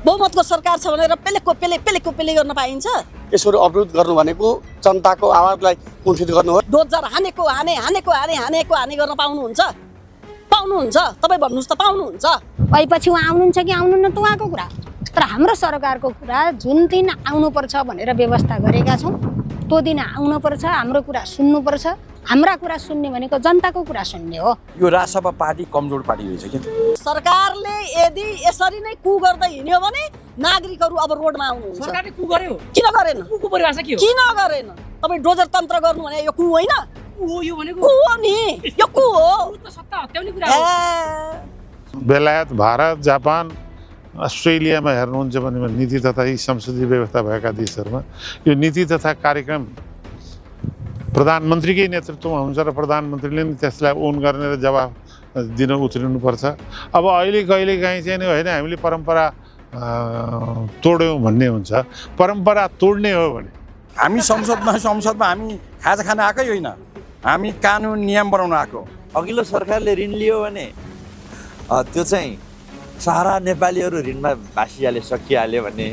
बहुमतको सरकार छ भनेर पेलेको पेले गर्न पाइन्छ? यसरी अवरोध गर्नु भनेको जनताको आवाजलाई कुण्ठित गर्नु हो। डोजर हानेको हाने गर्न पाउनुहुन्छ? तपाईँ भन्नुहोस् त पाउनुहुन्छ? पछि उहाँ आउनुहुन्छ कि आउनुहुन्न त उहाँको कुरा, तर हाम्रो सरकारको कुरा जुन दिन आउनुपर्छ भनेर व्यवस्था गरेका छौँ त्यो दिन आउनुपर्छ, हाम्रो कुरा सुन्नुपर्छ। हाम्रा कुरा सुन्ने भनेको जनताको कुरा सुन्ने हो। यो राजसभा पार्टी कमजोर पार्टी रहेछ के? सरकारले यदि यसरी नै कु गर्दै हिँड्यो भने नागरिकहरू अब रोडमा आउनुहुन्छ। सरकारले कु गर्यो? किन गरेन? कुको परिभाषा के हो? किन गरेन? तपाईँ डोजर तन्त्र गर्नु भने यो कु होइन? कु हो यो भनेको? कु हो नि, यो कु हो। त सत्ता हत्याउने कुरा हो। बेलायत, भारत, जापान, अस्ट्रेलियामा हेर्नुहुन्छ भने नीति तथा यी संसदीय व्यवस्था भएका देशहरूमा यो नीति तथा कार्यक्रम प्रधानमन्त्रीकै नेतृत्वमा हुन्छ र प्रधानमन्त्रीले नि त्यसलाई ओन गर्ने र जवाफ दिन उत्रिनुपर्छ। अब अहिले कहिलेकाहीँ चाहिँ नि होइन हामीले परम्परा तोड्यौँ भन्ने हुन्छ। परम्परा तोड्ने हो भने हामी संसदमा हामी खाजा खान आएकै होइन, हामी कानुन नियम बनाउन आएको। अघिल्लो सरकारले ऋण लियो भने त्यो चाहिँ सारा नेपालीहरू ऋणमा भासिहाले सकिहाल्यो भने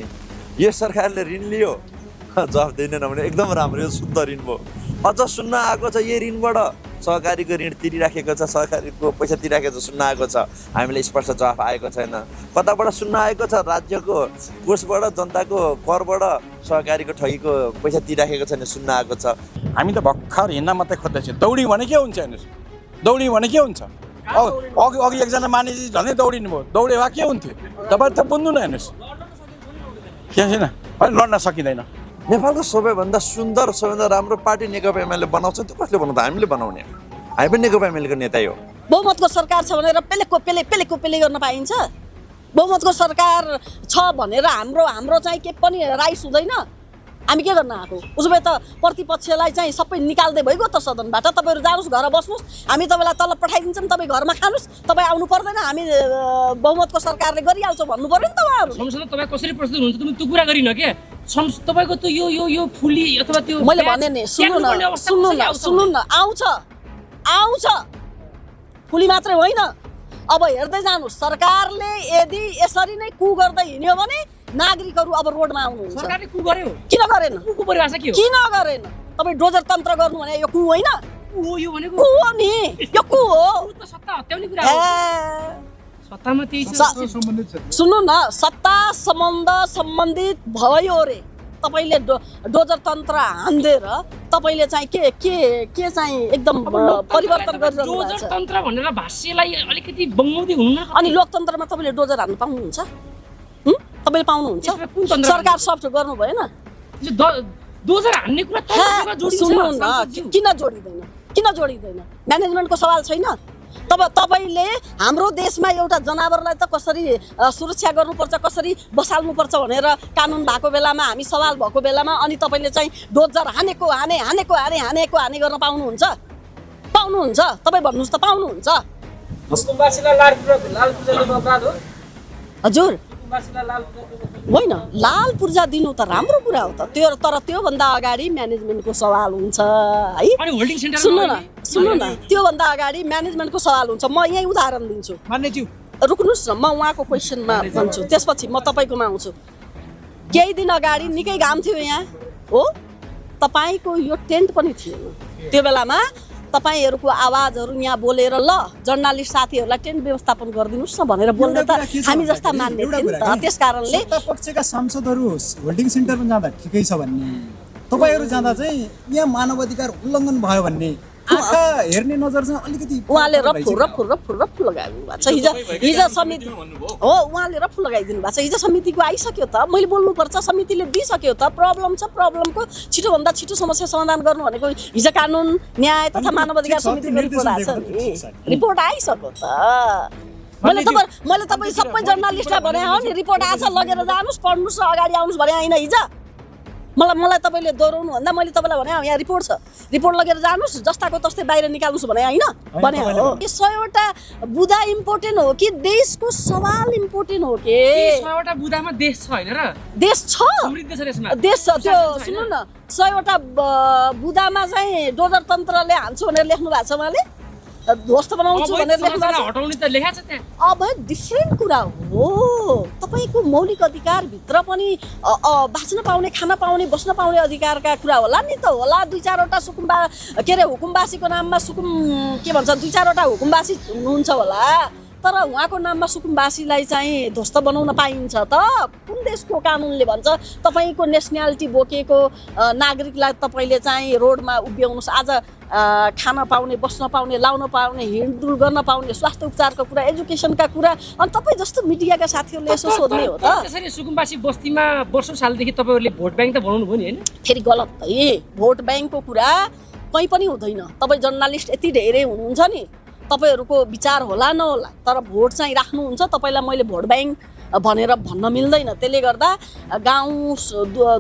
यो सरकारले ऋण लियो जवाफ दिँदैन भने एकदम राम्रो, यो शुद्ध ऋण भयो। अझ सुन्न आएको छ यो ऋणबाट सहकारीको ऋण तिरिराखेको छ, सहकारीको पैसा तिरिराखेको छ, सुन्न आएको छ। हामीलाई स्पष्ट जवाफ आएको छैन। कताबाट सुन्न आएको छ? राज्यको कोषबाट, जनताको करबाट सहकारीको ठगीको पैसा तिरिराखेको छैन, सुन्न आएको छ। हामी त भर्खर हिँड्न मात्रै खोज्दैछौँ। दौडी भने के हुन्छ हेर्नुहोस्, दौडी भने के हुन्छ? अघि एकजना मानिस झन् दौडिनु भयो, दौडे भए के हुन्थ्यो? तपाईँ त बुझ्नु न, हेर्नुहोस् के छैन, लड्न सकिँदैन। नेपालको सबैभन्दा सुन्दर, सबैभन्दा राम्रो पार्टी नेकपा एमाले बनाउँछ। त्यो कसले बनाउँछ? हामीले बनाउने। हामी पनि नेकपा एमालेको नेता हो। बहुमतको सरकार छ भनेर पेलेको पेले गर्न पाइन्छ? बहुमतको सरकार छ भनेर हाम्रो चाहिँ के पनि राइस हुँदैन? हामी के गर्न आएको? उसो भए त प्रतिपक्षलाई चाहिँ सबै निकाल्दै भइगयो त सदनबाट। तपाईँहरू जानुहोस्, घर बस्नुहोस्, हामी तपाईँलाई तलब पठाइदिन्छौँ, तपाईँ घरमा खानुहोस्, तपाईँ आउनु पर्दैन, हामी बहुमतको सरकारले गरिहाल्छौँ भन्नु पर्यो नि त उहाँहरू। संसदमा तपाईँ कसरी प्रस्तुत हुन्छ तपाईँ त्यो कुरा गरिन के? तपाईँको त यो फुली अथवा त्यो मैले भने नि, सुन्नु न, आउँछ फुली मात्रै होइन। अब हेर्दै जानुहोस्, सरकारले यदि यसरी नै कु गर्दै हिँड्यो भने नागरिकहरू अब रोडमा आउनुहुन्छ। सरकारले कु गर्यो? किन गरेन? कुको परिभाषा के हो? किन गरेन? तपाईँ डोजर तन्त्र गर्नु भने यो कु होइन? कु हो यो भनेको? कु हो नि, यो कु हो। त सत्ता हत्याउने कुरा हो। सत्तामा त्यही छ। सुन्नु न, सत्ता सम्बन्धित भयो रे। तपाईँले डोजर तन्त्र हान्देर तपाईँले चाहिँ के चाहिँ एकदम परिवर्तन गरिरहनु भएको छ। डोजर तन्त्र भनेर भाष्यलाई अलिकति बङ्गौदी हुनु न। अनि लोकतन्त्रमा तपाईँले डोजर हान्नु पाउनुहुन्छ? तपाईँले पाउनुहुन्छ? सरकार सफ्ट गर्नु भएन? डोजर हान्ने कुरा सुन्नु न, किन जोडिँदैन? म्यानेजमेन्टको सवाल छैन? तपाईँले हाम्रो देशमा एउटा जनावरलाई त कसरी सुरक्षा गर्नुपर्छ, कसरी बसाल्नुपर्छ भनेर कानुन भएको बेलामा, हामी सवाल भएको बेलामा, अनि तपाईँले चाहिँ डोजर हाने गर्न पाउनुहुन्छ? तपाईँ भन्नुहोस् त पाउनुहुन्छ? हजुर होइन, लाल पूर्जा दिनु त राम्रो कुरा हो त, तर त्योभन्दा अगाडि म्यानेजमेन्टको सवाल हुन्छ है। सुन्नु न, त्योभन्दा अगाडि म्यानेजमेन्टको सवाल हुन्छ। म यही उदाहरण दिन्छु, रुक्नुहोस् न, म उहाँको क्वेसनमा भन्छु, त्यसपछि म तपाईँकोमा आउँछु। केही दिन अगाडि निकै घाम थियो यहाँ हो, तपाईँको यो टेन्ट पनि थिएन त्यो बेलामा। तपाईँहरूको आवाजहरू यहाँ बोलेर ल जर्नलिस्ट साथीहरूलाई टेन्ट व्यवस्थापन गरिदिनुहोस् न भनेर बोल्न त हामी जस्ता मान्ने थियौँ नि त। त्यस कारणले पक्षका सांसदहरू होल्डिङ सेन्टरमा जाँदा ठिकै छ भन्ने, तपाईँहरू जाँदा चाहिँ यहाँ मानव अधिकार उल्लङ्घन भयो भन्ने आँखा हेर्ने नजर चाहिँ अलिकति उहाँले रफ्फु लगाइदिनु भएको छ। हिजो समिति हो, उहाँले रफ्फु लगाइदिनु भएको छ। हिजो समितिको आइसक्यो त, मैले बोल्नुपर्छ, समितिले दिइसक्यो त। प्रब्लम छ, प्रब्लमको छिटोभन्दा छिटो समस्या समाधान गर्नु भनेको हिजो कानुन न्याय तथा मानव अधिकार समितिको रिपोर्ट आएछ नि, रिपोर्ट आइसक्यो त। मैले तपाईँ सबै जर्नलिस्टलाई भने हो नि, रिपोर्ट आएछ लगेर जानुहोस्, पढ्नुहोस् र अगाडि आउनुहोस् भने होइन हिजो। मलाई तपाईँले दोहोऱ्याउनु भन्दा मैले तपाईँलाई भने यहाँ रिपोर्ट छ, रिपोर्ट लगेर जानुहोस्, जस्ताको तस्तै बाहिर निकाल्नुहोस् भने होइन भने हो। 100वटा बुदा इम्पोर्टेन्ट हो कि देशको सवाल इम्पोर्टेन्ट हो कि? 100वटा बुदामा देश छ होइन र? देश छ, देश छ। त्यो सुन्नु न, 100वटा बुदामा चाहिँ डोजर तन्त्रले हान्छ भनेर लेख्नु भएको छ उहाँले। ध्वस्त बनाउँछु भनेर लेख्नु भएको छ। हटाउने त लेखा छ त्यहाँ। अब डिफ्रेन्ट कुरा हो। तपाईँको मौलिक अधिकारभित्र पनि बाँच्न पाउने, खान पाउने, बस्न पाउने अधिकारका कुरा होला नि त। होला 2-4वटा हुकुमबासीको नाममा के भन्छ 2-4वटा हुकुमबासी हुनुहुन्छ होला, तर उहाँको नाममा सुकुम्बासीलाई चाहिँ ध्वस्त बनाउन पाइन्छ त? कुन देशको कानुनले भन्छ तपाईँको नेसनालिटी बोकेको नागरिकलाई तपाईँले चाहिँ रोडमा उभ्याउनुहोस्? आज खान पाउने, बस्न पाउने, लाउन पाउने, हिँडडुल गर्न पाउने, स्वास्थ्य उपचारको कुरा, एजुकेसनका कुरा, अनि तपाईँ जस्तो मिडियाका साथीहरूले यसो सोध्ने हो त? त्यसरी सुकुम्बासी बस्तीमा वर्षौं सालदेखि तपाईँहरूले भोट ब्याङ्क त बनाउनु भयो नि होइन? फेरि गलत है। भोट ब्याङ्कको कुरा कहीँ पनि हुँदैन। तपाईँ जर्नलिस्ट यति धेरै हुनुहुन्छ नि, तपाईँहरूको विचार होला नहोला, तर भोट चाहिँ राख्नुहुन्छ। तपाईँलाई मैले भोट ब्याङ्क भनेर भन्न मिल्दैन। त्यसले गर्दा गाउँ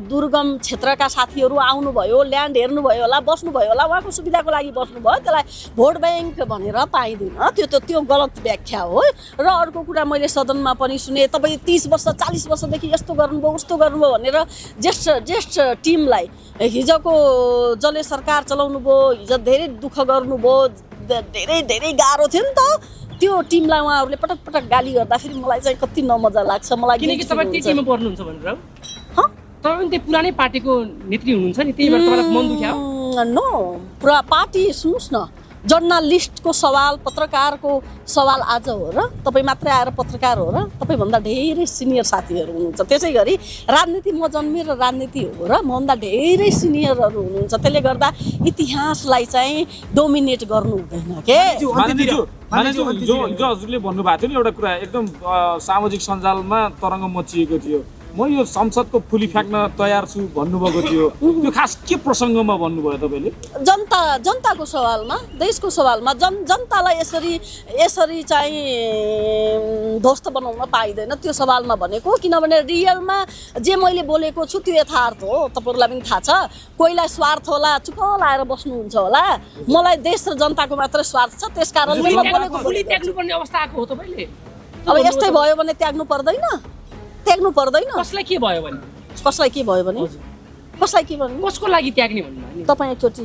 दुर्गम क्षेत्रका साथीहरू आउनुभयो, ल्यान्ड हेर्नुभयो होला, बस्नुभयो होला, उहाँको सुविधाको लागि बस्नुभयो, त्यसलाई भोट ब्याङ्क भनेर पाइँदैन। त्यो गलत व्याख्या हो। र अर्को कुरा मैले सदनमा पनि सुने, तपाईँ 30 वर्ष 40 वर्षदेखि यस्तो गर्नुभयो उस्तो गर्नुभयो भनेर ज्येष्ठ टिमलाई हिजोको जसले सरकार चलाउनु भयो, हिजो धेरै दुःख गर्नुभयो, धेरै गाह्रो थियो नि त, त्यो टिमलाई उहाँहरूले पटक पटक गाली गर्दाखेरि मलाई चाहिँ कति नमजा लाग्छ। मलाई किनकि तपाईँ त्यो टिममा पर्नुहुन्छ भनेर तपाईँ त्यो पुरानै पार्टीको नेत्री हुनुहुन्छ नि, त्यही भएर तपाईँलाई मन दुख्यो? नो, पुरा पार्टी सुन्नुहोस् न, जर्नलिस्टको सवाल, पत्रकारको सवाल आज हो र? तपाईँ मात्रै आएर पत्रकार हो र? तपाईँभन्दा धेरै सिनियर साथीहरू हुनुहुन्छ। त्यसै गरी राजनीति म जन्मेर राजनीति हो र? मभन्दा धेरै सिनियरहरू हुनुहुन्छ। त्यसले गर्दा इतिहासलाई चाहिँ डोमिनेट गर्नु हुँदैन के। हजुरले भन्नुभएको थियो नि एउटा कुरा, एकदम सामाजिक सञ्जालमा तरङ्ग मचिएको थियो, म यो संसदको फुली फ्याँक्न तयार छु भन्नुभएको थियो। त्यो खास के प्रसङ्गमा भन्नुभयो तपाईँले? जनताको सवालमा, देशको सवालमा। जनतालाई यसरी चाहिँ ध्वस्त बनाउन पाइँदैन, त्यो सवालमा भनेको। किनभने रियलमा जे मैले बोलेको छु त्यो यथार्थ हो। तपाईँहरूलाई पनि थाहा छ, कोहीलाई स्वार्थ होला, चुप लाएर बस्नुहुन्छ होला। मलाई देश र जनताको मात्रै स्वार्थ छ, त्यस कारणले म बोलेको। त्याग्नुपर्ने अवस्था आएको हो तपाईँले? अब यस्तै भयो भने त्याग्नु पर्दैन? कसलाई के भयो भने? कसको लागि त्याग्ने भन्नु? तपाईँ एकचोटि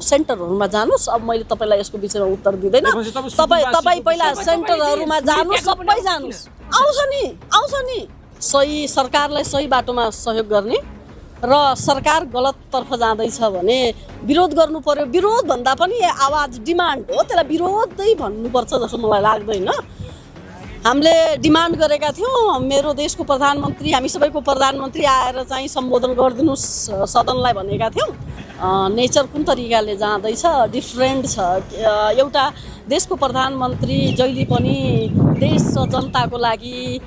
सेन्टरहरूमा जानुहोस्। अब मैले तपाईँलाई यसको विषयमा उत्तर दिँदैन। तपाईँ पहिला सेन्टरहरूमा जानुहोस्, सबै जानुहोस्। आउँछ नि सही सरकारलाई सही बाटोमा सहयोग गर्ने, र सरकार गलततर्फ जाँदैछ भने विरोध गर्नु पर्यो। विरोध भन्दा पनि आवाज डिमान्ड हो, त्यसलाई विरोधै भन्नुपर्छ जस्तो मलाई लाग्दैन। हामीले डिमान्ड गरेका थियौँ, मेरो देशको प्रधानमन्त्री, हामी सबैको प्रधानमन्त्री आएर चाहिँ सम्बोधन गरिदिनुहोस् सदनलाई भनेका थियौँ। नेचर कुन तरिकाले जाँदैछ, डिफ्रेन्ट छ। एउटा देशको प्रधानमन्त्री जहिले पनि देश र जनताको लागि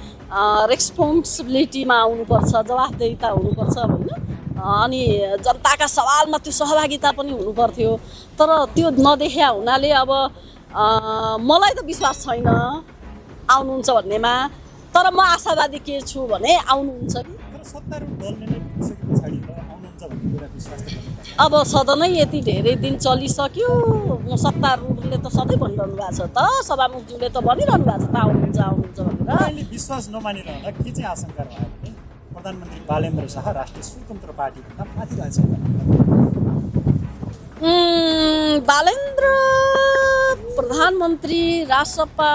रेस्पोन्सिबिलिटीमा आउनुपर्छ, जवाफदेहिता हुनुपर्छ होइन। अनि जनताका सवालमा त्यो सहभागिता पनि हुनुपर्थ्यो, तर त्यो नदेखिया हुनाले अब मलाई त विश्वास छैन आउनुहुन्छ भन्नेमा। तर म आशावादी के छु भने आउनुहुन्छ कि। अब सदनै यति धेरै दिन चलिसक्यो, सत्तारूढले त सधैँ भनिरहनु भएको छ त, सभामुखज्यूले त भनिरहनु भएको छ त आउनुहुन्छ भनेर। विश्वास नमानिरहँदा के चाहिँ आशंका रह्यो भने प्रधानमन्त्री बालेन्द्र शाह राष्ट्रिय स्वतन्त्र पार्टीभन्दा माथि रहेछ। बालेन्द्र प्रधानमन्त्री राजसपा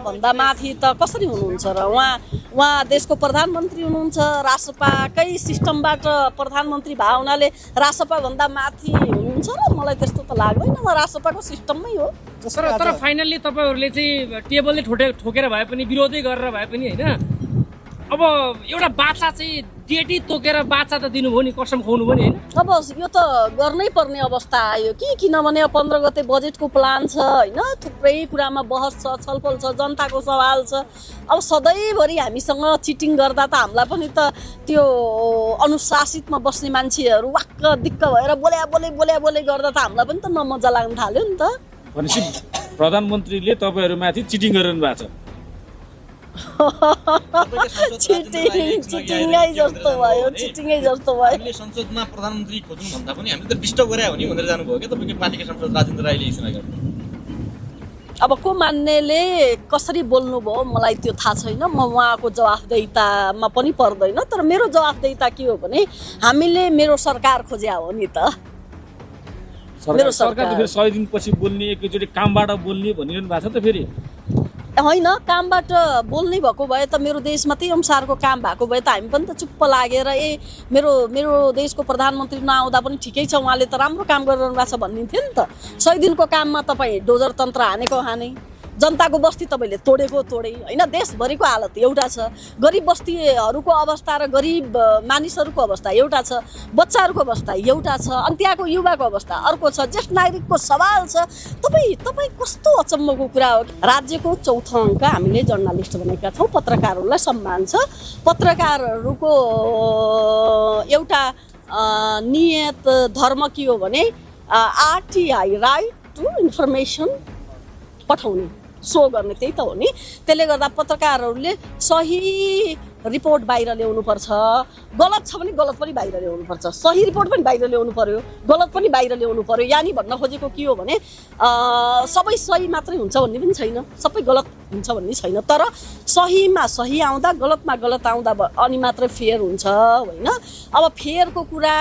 भन्दा माथि त कसरी हुनुहुन्छ र? उहाँ देशको प्रधानमन्त्री हुनुहुन्छ, राजसपाकै सिस्टमबाट प्रधानमन्त्री भए हुनाले राजसपा भन्दा माथि हुनुहुन्छ र? मलाई त्यस्तो त लाग्दैन, म राजसपाको सिस्टममै हो। तर फाइनल्ली तपाईँहरूले चाहिँ टेबलले ठोकेर भए पनि, विरोधै गरेर भए पनि होइन, अब एउटा बाचा चाहिँ डेटी तोकेर बाचा त दिनुभयो नि, कसम खुवाउनु भयो नि होइन? अब यो त गर्नै पर्ने अवस्था आयो कि, किनभने 15 गते बजेटको प्लान छ होइन, थुप्रै कुरामा बहस छ, छलफल छ, जनताको सवाल छ। अब सधैँभरि हामीसँग चिटिङ गर्दा त हामीलाई पनि त त्यो अनुशासितमा बस्ने मान्छेहरू वाक्क दिक्क भएर बोले गर्दा त हामीलाई पनि त नमजा लाग्न थाल्यो नि त। भनेपछि प्रधानमन्त्रीले तपाईँहरूमाथि चिटिङ गरिरहनु भएको छ? चिटिङै जस्तो भयो। हामीले संसदमा प्रधानमन्त्री खोज्नु भन्दा पनि हामीले त डिस्टर्ब गरे हो नि भनेर जानुभयो क्या तपाईँको पार्टीका सांसद राजेन्द्र राईले घोषणा गर्नु। अब को मान्नेले कसरी बोल्नुभयो मलाई त्यो थाहा छैन, म उहाँको जवाफदेहितामा पनि पर्दैन। तर मेरो जवाफदेहिता के हो भने हामीले मेरो सरकार खोज्या हो नि त। मेरो सरकार त फेरि सरकार 100 दिनपछि बोल्ने एकैचोटि कामबाट बोल्ने भनिरहनु भएको छ त फेरि होइन कामबाट बोल्नै भएको भए त मेरो देशमा त्यही अनुसारको काम भएको भए त हामी पनि त चुप्प लागेर मेरो देशको प्रधानमन्त्री नआउँदा पनि ठिकै छ उहाँले त राम्रो काम गरिरहनु भएको छ भनिन्थ्यो नि त 100 दिनको काममा तपाईँ डोजर तन्त्र हानेको हाने जनताको बस्ती तपाईँले तोडेको तोडे होइन देशभरिको हालत एउटा छ गरिब बस्तीहरूको अवस्था र गरिब मानिसहरूको अवस्था एउटा छ बच्चाहरूको अवस्था एउटा छ अनि त्यहाँको युवाको अवस्था अर्को छ ज्येष्ठ नागरिकको सवाल छ तपाईँ कस्तो अचम्मको कुरा हो राज्यको चौथो अङ्क हामीले जर्नलिस्ट भनेका छौँ पत्रकारहरूलाई सम्मान छ पत्रकारहरूको एउटा नियत धर्म के हो भने आरटिआई राइट टु इन्फर्मेसन पठाउने सो गर्ने त्यही त हो नि त्यसले गर्दा पत्रकारहरूले सही रिपोर्ट बाहिर ल्याउनुपर्छ गलत छ भने गलत पनि बाहिर ल्याउनुपर्छ सही रिपोर्ट पनि बाहिर ल्याउनु पर्यो गलत पनि बाहिर ल्याउनु पर्यो यानी भन्न खोजेको के हो भने सबै सही मात्रै हुन्छ भन्ने पनि छैन सबै गलत हुन्छ भन्ने छैन तर सहीमा सही आउँदा गलतमा गलत आउँदा अनि मात्रै फेयर हुन्छ होइन अब फेयरको कुरा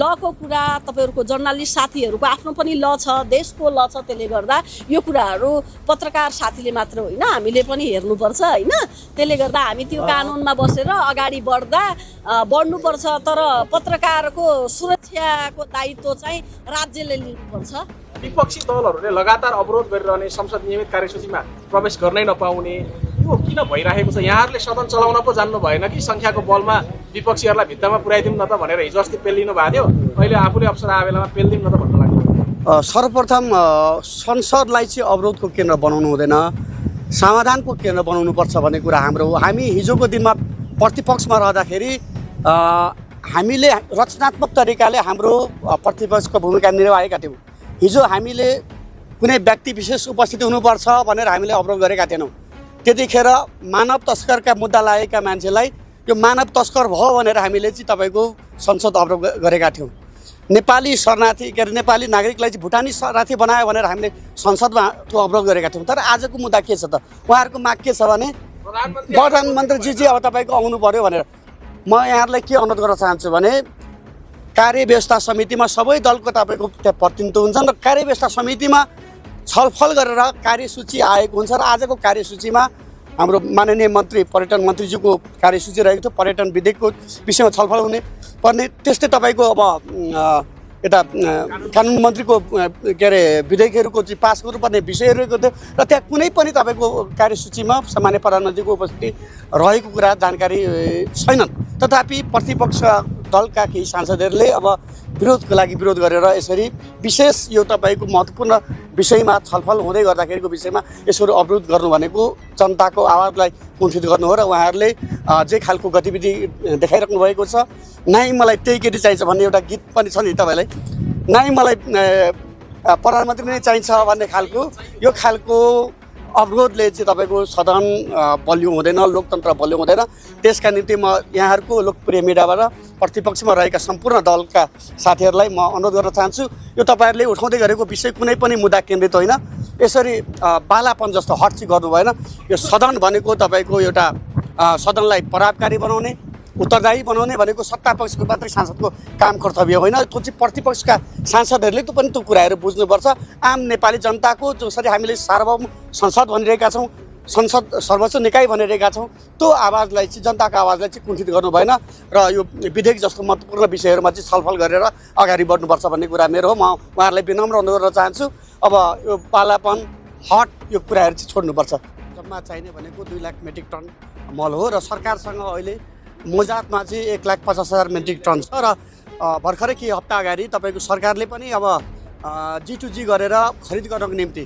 लको कुरा तपाईँहरूको जर्नलिस्ट साथीहरूको आफ्नो पनि ल छ देशको ल छ त्यसले गर्दा यो कुराहरू पत्रकार साथीले मात्र होइन हामीले पनि हेर्नुपर्छ होइन त्यसले गर्दा हामी त्यो कानुनमा बसेर अगाडि बढ्नुपर्छ तर पत्रकारको सुरक्षाको दायित्व चाहिँ राज्यले लिनुपर्छ विपक्षी दलहरूले लगातार अवरोध गरिरहने संसद नियमित कार्यसूचीमा प्रवेश गर्नै नपाउने यो किन भइरहेको छ यहाँहरूले सदन चलाउन पो जान्नु भएन कि सङ्ख्याको बलमा विपक्षीहरूलाई भित्तामा पुर्याइदिउँ न त भनेर हिजो अस्ति पेलिनु भएको थियो अहिले आफूले अवसर आए बेलामा पेलिदिउँ न त भन्नु लाग्यो सर्वप्रथम संसदलाई चाहिँ अवरोधको केन्द्र बनाउनु हुँदैन समाधानको केन्द्र बनाउनुपर्छ भन्ने कुरा हाम्रो हो हामी हिजोको दिनमा प्रतिपक्षमा रहँदाखेरि हामीले रचनात्मक तरिकाले हाम्रो प्रतिपक्षको भूमिका निर्वाहेका थियौँ हिजो हामीले कुनै व्यक्ति विशेष उपस्थित हुनुपर्छ भनेर हामीले अवरोध गरेका थिएनौँ त्यतिखेर मानव तस्करका मुद्दा लागेका मान्छेलाई यो मानव तस्कर भयो भनेर हामीले चाहिँ तपाईँको संसद अवरोध गरेका थियौँ नेपाली शरणार्थी के अरे नेपाली नागरिकलाई चाहिँ भुटानी शरणार्थी बनायो भनेर हामीले संसदमा त्यो अवरोध गरेका थियौँ तर आजको मुद्दा के छ त उहाँहरूको माग के छ भने प्रधानमन्त्रीजी अब तपाईँको आउनु पर्यो भनेर म यहाँहरूलाई के अनुरोध गर्न चाहन्छु भने कार्यव्यवस्था समितिमा सबै दलको तपाईँको त्यहाँ प्रतिनिधित्व हुन्छन् र कार्यव्यवस्था समितिमा छलफल गरेर कार्यसूची आएको हुन्छ र आजको कार्यसूचीमा हाम्रो माननीय मन्त्री पर्यटन मन्त्रीज्यूको कार्यसूची रहेको थियो पर्यटन विधेयकको विषयमा छलफल हुने पर्ने त्यस्तै तपाईँको अब यता कानुन मन्त्रीको के अरे विधेयकहरूको चाहिँ पास गर्नुपर्ने विषयहरू रहेको थियो र त्यहाँ कुनै पनि तपाईँको कार्यसूचीमा सामान्य प्रधानमन्त्रीको उपस्थिति रहेको कुरा जानकारी छैनन् तथापि प्रतिपक्ष दलका केही सांसदहरूले अब विरोधको लागि विरोध गरेर यसरी विशेष यो तपाईँको महत्त्वपूर्ण विषयमा छलफल हुँदै गर्दाखेरिको विषयमा यसरी अवरोध गर्नु भनेको जनताको आवाजलाई कुण्ठित गर्नु हो र उहाँहरूले जे खालको गतिविधि देखाइराख्नु भएको छ नाइ मलाई त्यही केटी चाहिन्छ भन्ने एउटा गीत पनि छ नि तपाईँलाई नाइ मलाई प्रधानमन्त्री नै चाहिन्छ भन्ने खालको यो खालको अवरोधले चाहिँ तपाईँको सदन बलियो हुँदैन लोकतन्त्र बलियो हुँदैन त्यसका निम्ति म यहाँहरूको लोकप्रिय मिडियाबाट प्रतिपक्षमा रहेका सम्पूर्ण दलका साथीहरूलाई म अनुरोध गर्न चाहन्छु यो तपाईँहरूले उठाउँदै गरेको विषय कुनै पनि मुद्दा केन्द्रित होइन यसरी बालापन जस्तो हट चाहिँ गर्नु भएन यो सदन भनेको तपाईँको एउटा सदनलाई प्रभावकारी बनाउने उत्तरदायी बनाउने भनेको सत्तापक्षको मात्रै सांसदको काम कर्तव्य होइन त्यो चाहिँ प्रतिपक्षका सांसदहरूले त पनि त्यो कुराहरू बुझ्नुपर्छ आम नेपाली जनताको जसरी हामीले सार्वभौम संसद भनिरहेका छौँ संसद सर्वोच्च निकाय भनिरहेका छौँ त्यो आवाजलाई चाहिँ जनताको आवाजलाई चाहिँ कुण्ठित गर्नु भएन र यो विधेयक जस्तो महत्त्वपूर्ण विषयहरूमा चाहिँ छलफल गरेर अगाडि बढ्नुपर्छ भन्ने कुरा मेरो हो म उहाँहरूलाई विनम्र अनुरोध गर्न चाहन्छु अब यो पालापन हट यो कुराहरू चाहिँ छोड्नुपर्छ जम्मा चाहिने भनेको 2 लाख मेट्रिक टन मल हो र सरकारसँग अहिले मोजातमा चाहिँ 1,50,000 मेट्रिक टन छ र भर्खरै केही हप्ता अगाडि तपाईँको सरकारले पनि अब G2G गरेर खरिद गर्नको निम्ति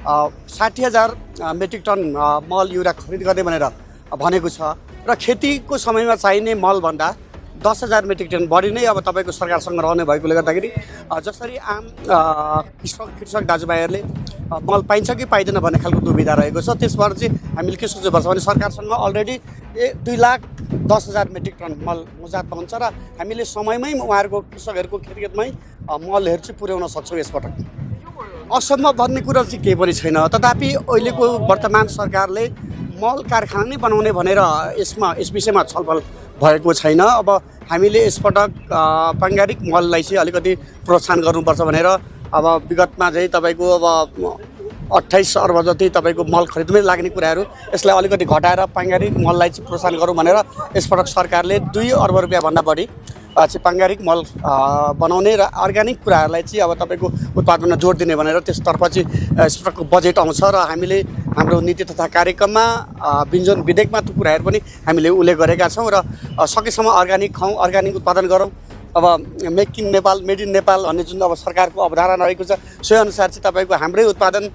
60,000 मेट्रिक टन मल युरिया खरिद गर्ने भनेर भनेको छ र खेतीको समयमा चाहिने मलभन्दा 10,000 मेट्रिक टन बढी नै अब तपाईँको सरकारसँग रहने भएकोले गर्दाखेरि जसरी आम कृषक दाजुभाइहरूले मल पाइन्छ कि पाइँदैन भन्ने खालको दुविधा रहेको छ त्यसबाट चाहिँ हामीले के सोच्नुपर्छ भने सरकारसँग अलरेडी 2,10,000 मेट्रिक टन मल मोजातमा हुन्छ र हामीले समयमै उहाँहरूको कृषकहरूको खेतमै मलहरू चाहिँ पुर्याउन सक्छौँ यसपटक असम्भव भन्ने कुरा चाहिँ केही पनि छैन तथापि अहिलेको वर्तमान सरकारले मल कारखाना नै बनाउने भनेर यस विषयमा छलफल भएको छैन अब हामीले यसपटक पाङ्गारिक मललाई चाहिँ अलिकति प्रोत्साहन गर्नुपर्छ भनेर अब विगतमा चाहिँ तपाईँको अब 28 अर्ब जति तपाईँको मल खरिदमै लाग्ने कुराहरू यसलाई अलिकति घटाएर पाङ्गारिक मललाई चाहिँ प्रोत्साहन गरौँ भनेर यसपटक सरकारले 2 अर्ब रुपियाँभन्दा बढी चाहिँ पाङ्गारिक मल बनाउने र अर्ग्यानिक कुराहरूलाई चाहिँ अब तपाईँको उत्पादनमा जोड दिने भनेर त्यसतर्फ चाहिँ यसपटकको बजेट आउँछ र हामीले हाम्रो नीति तथा कार्यक्रममा बिन्जन विधेयकमा त्यो कुराहरू पनि हामीले उल्लेख गरेका छौँ र सकेसम्म अर्ग्यानिक खाउँ, अर्ग्यानिक उत्पादन गरौँ। अब make in Nepal, made in Nepal भन्ने जुन अब सरकारको अवधारणा रहेको छ सोही अनुसार चाहिँ तपाईँको हाम्रै उत्पादन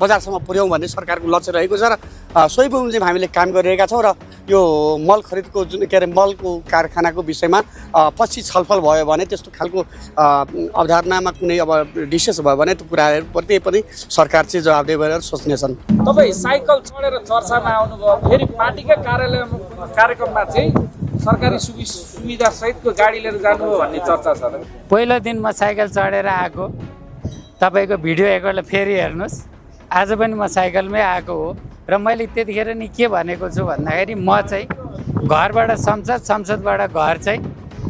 बजारसम्म पुर्याउँ भन्ने सरकारको लक्ष्य रहेको छ र सोही बमोजिम हामीले काम गरिरहेका छौँ र यो मल खरिदको जुन के अरे मलको कारखानाको विषयमा पछि छलफल भयो भने त्यस्तो खालको अवधारणामा कुनै अब डिसिस भयो भने त्यो कुराहरूप्रति पनि सरकार चाहिँ जवाबदेही भएर सोच्नेछन्। तपाईँ साइकल चढेर चर्चामा आउनुभयो, फेरि पार्टीकै कार्यक्रममा चाहिँ सरकारी सुविधा सहितको गाडी लिएर जानुभयो भन्ने चर्चा छ। पहिलो दिन म साइकल चढेर आएको, तपाईँको भिडियो एकपल्ट फेरि हेर्नुहोस्। आज पनि म साइकलमै आएको हो र मैले त्यतिखेर नि के भनेको छु भन्दाखेरि म चाहिँ घरबाट संसद, संसदबाट घर चाहिँ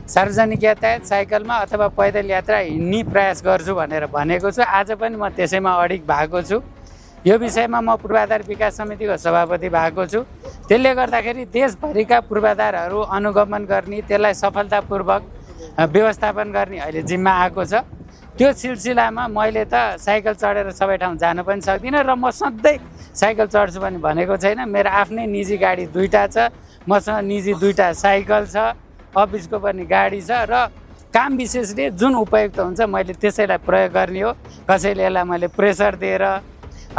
सार्वजनिक यातायात साइकलमा अथवा पैदल यात्रा हिँड्ने प्रयास गर्छु भनेर भनेको छु। आज पनि म त्यसैमा अडिग भएको छु। यो विषयमा म पूर्वाधार विकास समितिको सभापति भएको छु। त्यसले गर्दाखेरि देशभरिका पूर्वाधारहरू अनुगमन गर्ने, त्यसलाई सफलतापूर्वक व्यवस्थापन गर्ने अहिले जिम्मा आएको छ। त्यो सिलसिलामा मैले त साइकल चढेर सबै ठाउँ जान पनि सक्दिनँ र म सधैँ साइकल चढ्छु पनि भनेको छैन। मेरो आफ्नै निजी गाडी 2टा छ, मसँग निजी 2टा साइकल छ, अफिसको पनि गाडी छ र काम विशेषले जुन उपयुक्त हुन्छ मैले त्यसैलाई प्रयोग गर्ने हो। कसैले यसलाई मैले प्रेसर दिएर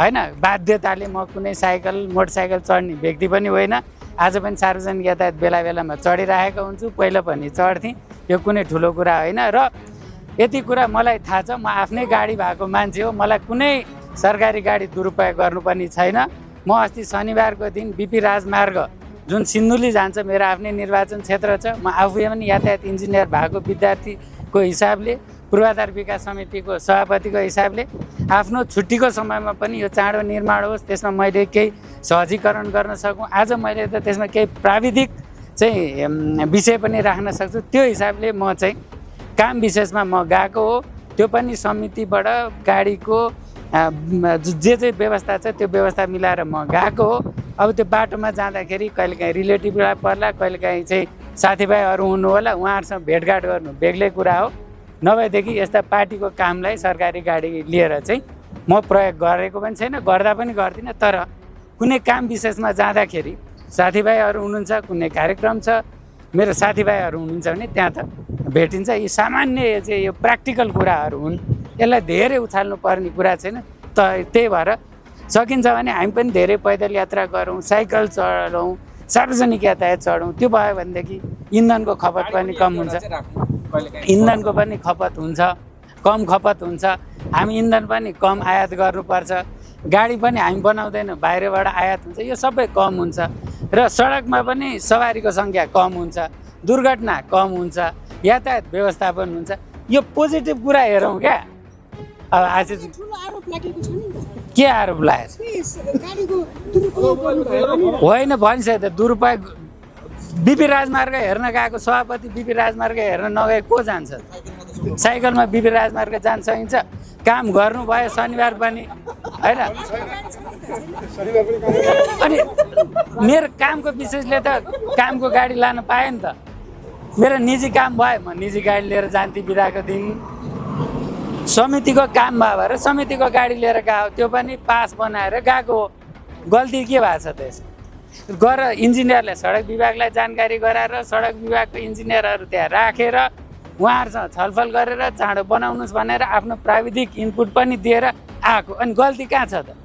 होइन बाध्यताले म कुनै साइकल मोटरसाइकल चढ्ने व्यक्ति पनि होइन। आज पनि सार्वजनिक यातायात बेला बेलामा चढिरहेको हुन्छु, पहिला पनि चढ्थेँ, यो कुनै ठुलो कुरा होइन। र यति कुरा मलाई थाहा छ, म आफ्नै गाडी भएको मान्छे हो, मलाई कुनै सरकारी गाडी दुरुपयोग गर्नुपर्ने छैन। म अस्ति शनिबारको दिन बिपी राजमार्ग जुन सिन्धुली जान्छ, मेरो आफ्नै निर्वाचन क्षेत्र छ, म आफै पनि यातायात इन्जिनियर भएको विद्यार्थीको हिसाबले, पूर्वाधार विकास समितिको सभापतिको हिसाबले आफ्नो छुट्टीको समयमा पनि यो चाँडो निर्माण होस्, त्यसमा मैले केही सहजीकरण गर्न सकूँ। आज मैले त त्यसमा केही प्राविधिक चाहिँ विषय पनि राख्न सक्छु। त्यो हिसाबले म चाहिँ काम विशेषमा म गएको हो। त्यो पनि समितिबाट गाडीको जे चाहिँ व्यवस्था छ त्यो व्यवस्था मिलाएर म गएको हो। अब त्यो बाटोमा जाँदाखेरि कहिलेकाहीँ रिलेटिभलाई पर्ला, कहिलेकाहीँ चाहिँ साथीभाइहरू हुनु होला, उहाँहरूसँग भेटघाट गर्नु बेग्लै कुरा हो। नभएदेखि यस्ता पार्टीको कामलाई सरकारी गाडी लिएर चाहिँ म प्रयोग गरेको पनि छैन, गर्दा पनि गर्दिनँ। तर कुनै काम विशेषमा जाँदाखेरि साथीभाइहरू हुनुहुन्छ, कुनै कार्यक्रम छ, मेरो साथीभाइहरू हुनुहुन्छ भने त्यहाँ त भेटिन्छ। यी सामान्य चाहिँ यो प्र्याक्टिकल कुराहरू हुन्, यसलाई धेरै उछाल्नु पर्ने कुरा छैन। त्यही भएर सकिन्छ भने हामी पनि धेरै पैदल यात्रा गरौँ, साइकल चढौँ, सार्वजनिक यातायात चढौँ। त्यो भयो भनेदेखि इन्धनको खपत पनि कम हुन्छ, इन्धनको पनि खपत हुन्छ, कम खपत हुन्छ। हामी इन्धन पनि कम आयात गर्नुपर्छ, गाडी पनि हामी बनाउँदैनौँ, बाहिरबाट आयात हुन्छ, यो सबै कम हुन्छ र सडकमा पनि सवारीको सङ्ख्या कम हुन्छ, दुर्घटना कम हुन्छ, यातायात व्यवस्थापन हुन्छ। यो पोजिटिभ कुरा हेरौँ क्या। अब आज के आरोप लागेको होइन भनिसक्यो त दुरुपयोग। बिपी राजमार्ग हेर्न गएको सभापति बिपी राजमार्ग हेर्न नगए को जान्छ? साइकलमा बिपी राजमार्ग जान सकिन्छ? काम गर्नुभयो शनिबार पनि होइन। अनि मेरो कामको विशेषले त कामको गाडी लान पाएँ नि त। मेरो निजी काम भयो, म निजी गाडी लिएर जान्थेँ बिदाको दिन। समितिको काम भयो भएर समितिको गाडी लिएर गएको, त्यो पनि पास बनाएर गएको हो। गल्ती के भएको छ त यसमा? गर इन्जिनियरलाई, सडक विभागलाई जानकारी गराएर सडक विभागको इन्जिनियरहरू त्यहाँ राखेर उहाँहरूसँग छलफल गरेर चाँडो बनाउनुहोस् भनेर आफ्नो प्राविधिक इनपुट पनि दिएर आएको। अनि गल्ती कहाँ छ त?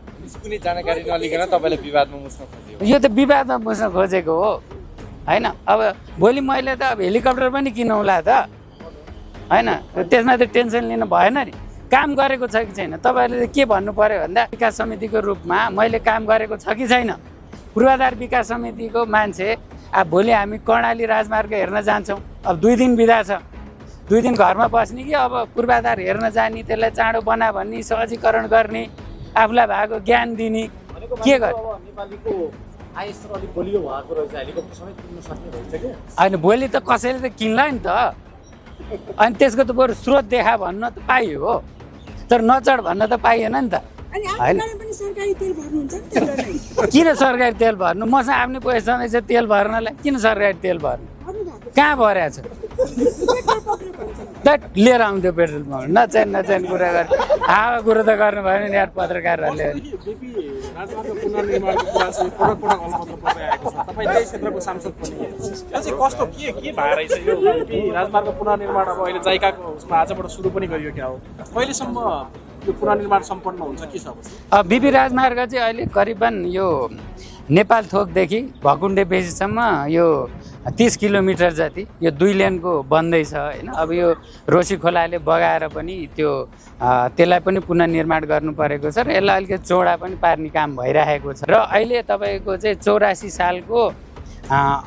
कुनै जानकारी नलिकन तपाईँले विवादमा मुस्न खोजेको? यो त विवादमा मुस्न खोजेको हो होइन। अब भोलि मैले त अब हेलिकप्टर पनि किनौँला त होइन, त्यसमा त टेन्सन लिनु भएन नि। काम गरेको छ कि छैन? तपाईँहरूले के भन्नु पऱ्यो भन्दा विकास समितिको रूपमा मैले काम गरेको छ कि छैन? पूर्वाधार विकास समितिको मान्छे अब भोलि हामी कर्णाली राजमार्ग हेर्न जान्छौँ, अब 2 दिन बिदा छ, 2 दिन घरमा बस्ने कि अब पूर्वाधार हेर्न जाने, त्यसलाई चाँडो बना भन्ने, सहजीकरण गर्ने, आफूलाई भएको ज्ञान दिने, के गर्ने? होइन भोलि त कसैले त किन्ला नि त। अनि त्यसको त बरु स्रोत देखा भन्न त पाइयो हो। तर नचढ भन्न त पाइएन नि त होइन किन सरकारी तेल भर्नु मसँग आफ्नै पैसा नै छ तेल भर्नलाई किन सरकारी तेल भर्नु कहाँ भरेको छ त लिएर आउँथ्यो पेट्रोल पम्प नचाहिने कुरा गर्ने हावा कुरो त गर्नु भएन नि यार पत्रकारहरूले राजमार्ग पुनर्निर्माणको कुरा चाहिँ पटक पटक अलपत्र परिरहेको छ तपाईँ त्यही क्षेत्रको सांसद पनि यो चाहिँ कस्तो के भएर रहेछ यो राजमार्ग पुनर्निर्माण अब अहिले जाइकाको उसमा आजबाट सुरु पनि गरियो क्या हो कहिलेसम्म यो पुनर्निर्माण सम्पन्न हुन्छ के छ अवस्था बिपी राजमार्ग चाहिँ अहिले करिबन यो नेपाल थोकदेखि भकुण्डे बेसीसम्म यो 30 किलोमिटर जति यो 2 लेनको बन्दैछ होइन अब यो रोसी खोलाले बगाएर पनि त्यसलाई पनि पुनर्निर्माण गर्नु परेको छ र यसलाई अलिकति चौडा पनि पार्ने काम भइरहेको छ र अहिले तपाईँको चाहिँ 84 सालको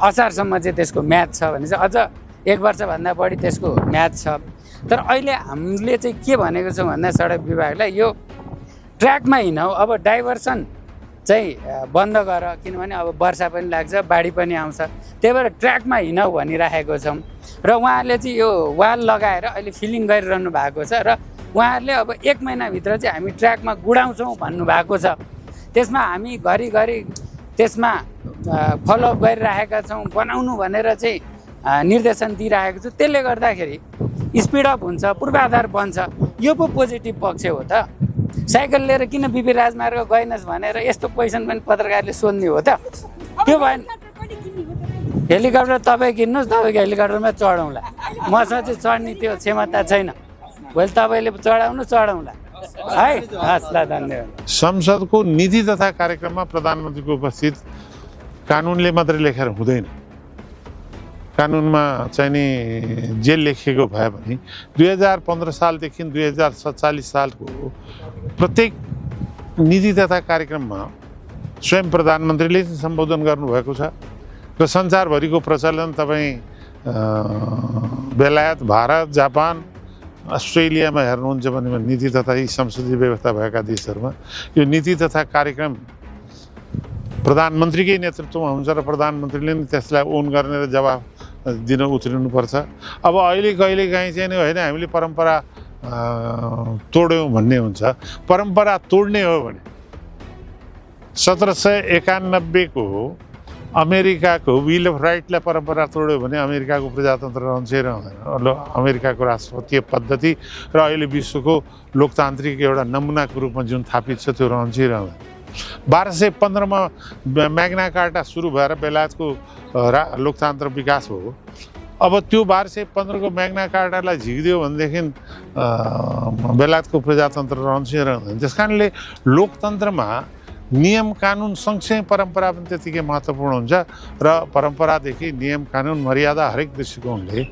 असारसम्म चाहिँ त्यसको म्याद छ भने चाहिँ अझ 1 वर्षभन्दा बढी त्यसको म्याद छ तर अहिले हामीले चाहिँ के भनेको छौँ भन्दा सडक विभागलाई यो ट्र्याकमा हिँडौ अब डाइभर्सन चाहिँ बन्द गर किनभने अब वर्षा पनि लाग्छ बाढी पनि आउँछ त्यही भएर ट्र्याकमा हिँडौ भनिराखेको छौँ र उहाँहरूले चाहिँ यो वाल लगाएर अहिले फिलिङ गरिरहनु भएको छ र उहाँहरूले अब 1 महिनाभित्र चाहिँ हामी ट्र्याकमा गुडाउँछौँ भन्नुभएको छ त्यसमा हामी घरिघरि त्यसमा फलोअप गरिराखेका छौँ बनाउनु भनेर चाहिँ निर्देशन दिइरहेको छु त्यसले गर्दाखेरि स्पिडअप हुन्छ पूर्वाधार बन्छ यो पो पोजिटिभ पक्ष हो त साइकल लिएर किन बिपी राजमार्ग गएनस् भनेर यस्तो क्वेसन पनि पत्रकारले सोध्ने हो त त्यो भएन हेलिकप्टर तपाईँ किन्नुहोस् तपाईँको हेलिकप्टरमा चढाउँला मसँग चाहिँ चढ्ने त्यो क्षमता छैन भोलि तपाईँले चढाउँला है हस् ल धन्यवाद संसदको नीति तथा कार्यक्रममा प्रधानमन्त्रीको उपस्थित कानुनले मात्रै लेखेर हुँदैन कानुनमा चाहिँ नि जे लेखिएको भए पनि 2015 सालदेखि 2047 सालको प्रत्येक नीति तथा कार्यक्रममा स्वयं प्रधानमन्त्रीले सम्बोधन गर्नुभएको छ र संसारभरिको प्रचलन तपाईँ बेलायत भारत जापान अस्ट्रेलियामा हेर्नुहुन्छ भने नीति तथा यी संसदीय व्यवस्था भएका देशहरूमा यो नीति तथा कार्यक्रम प्रधानमन्त्रीकै नेतृत्वमा हुन्छ र प्रधानमन्त्रीले नै त्यसलाई ओन गर्ने र जवाफ दिन उत्रिनुपर्छ अब अहिले कहिलेकाहीँ चाहिँ नि होइन हामीले परम्परा तोड्यौँ भन्ने हुन्छ परम्परा तोड्ने हो भने 1791 को अमेरिकाको विल अफ राइटलाई परम्परा तोड्यो भने अमेरिकाको प्रजातन्त्र रहन्छै रहँदैन अमेरिकाको राष्ट्रपतीय पद्धति र अहिले विश्वको लोकतान्त्रिक एउटा नमुनाको रूपमा जुन थापित छ त्यो रहन्छै रहँदैन 1215 मा म्याग्ना कार्टा सुरु भएर बेलायतको लोकतन्त्र विकास भयो अब त्यो 1215 को म्याग्ना कार्टालाई झिकिदियो भनेदेखि बेलायतको प्रजातन्त्र रहन्छै रहँदैन त्यस कारणले लोकतन्त्रमा नियम कानुन सँगसँगै परम्परा पनि त्यतिकै महत्त्वपूर्ण हुन्छ र परम्परादेखि नियम कानुन मर्यादा हरेक दृष्टिकोणले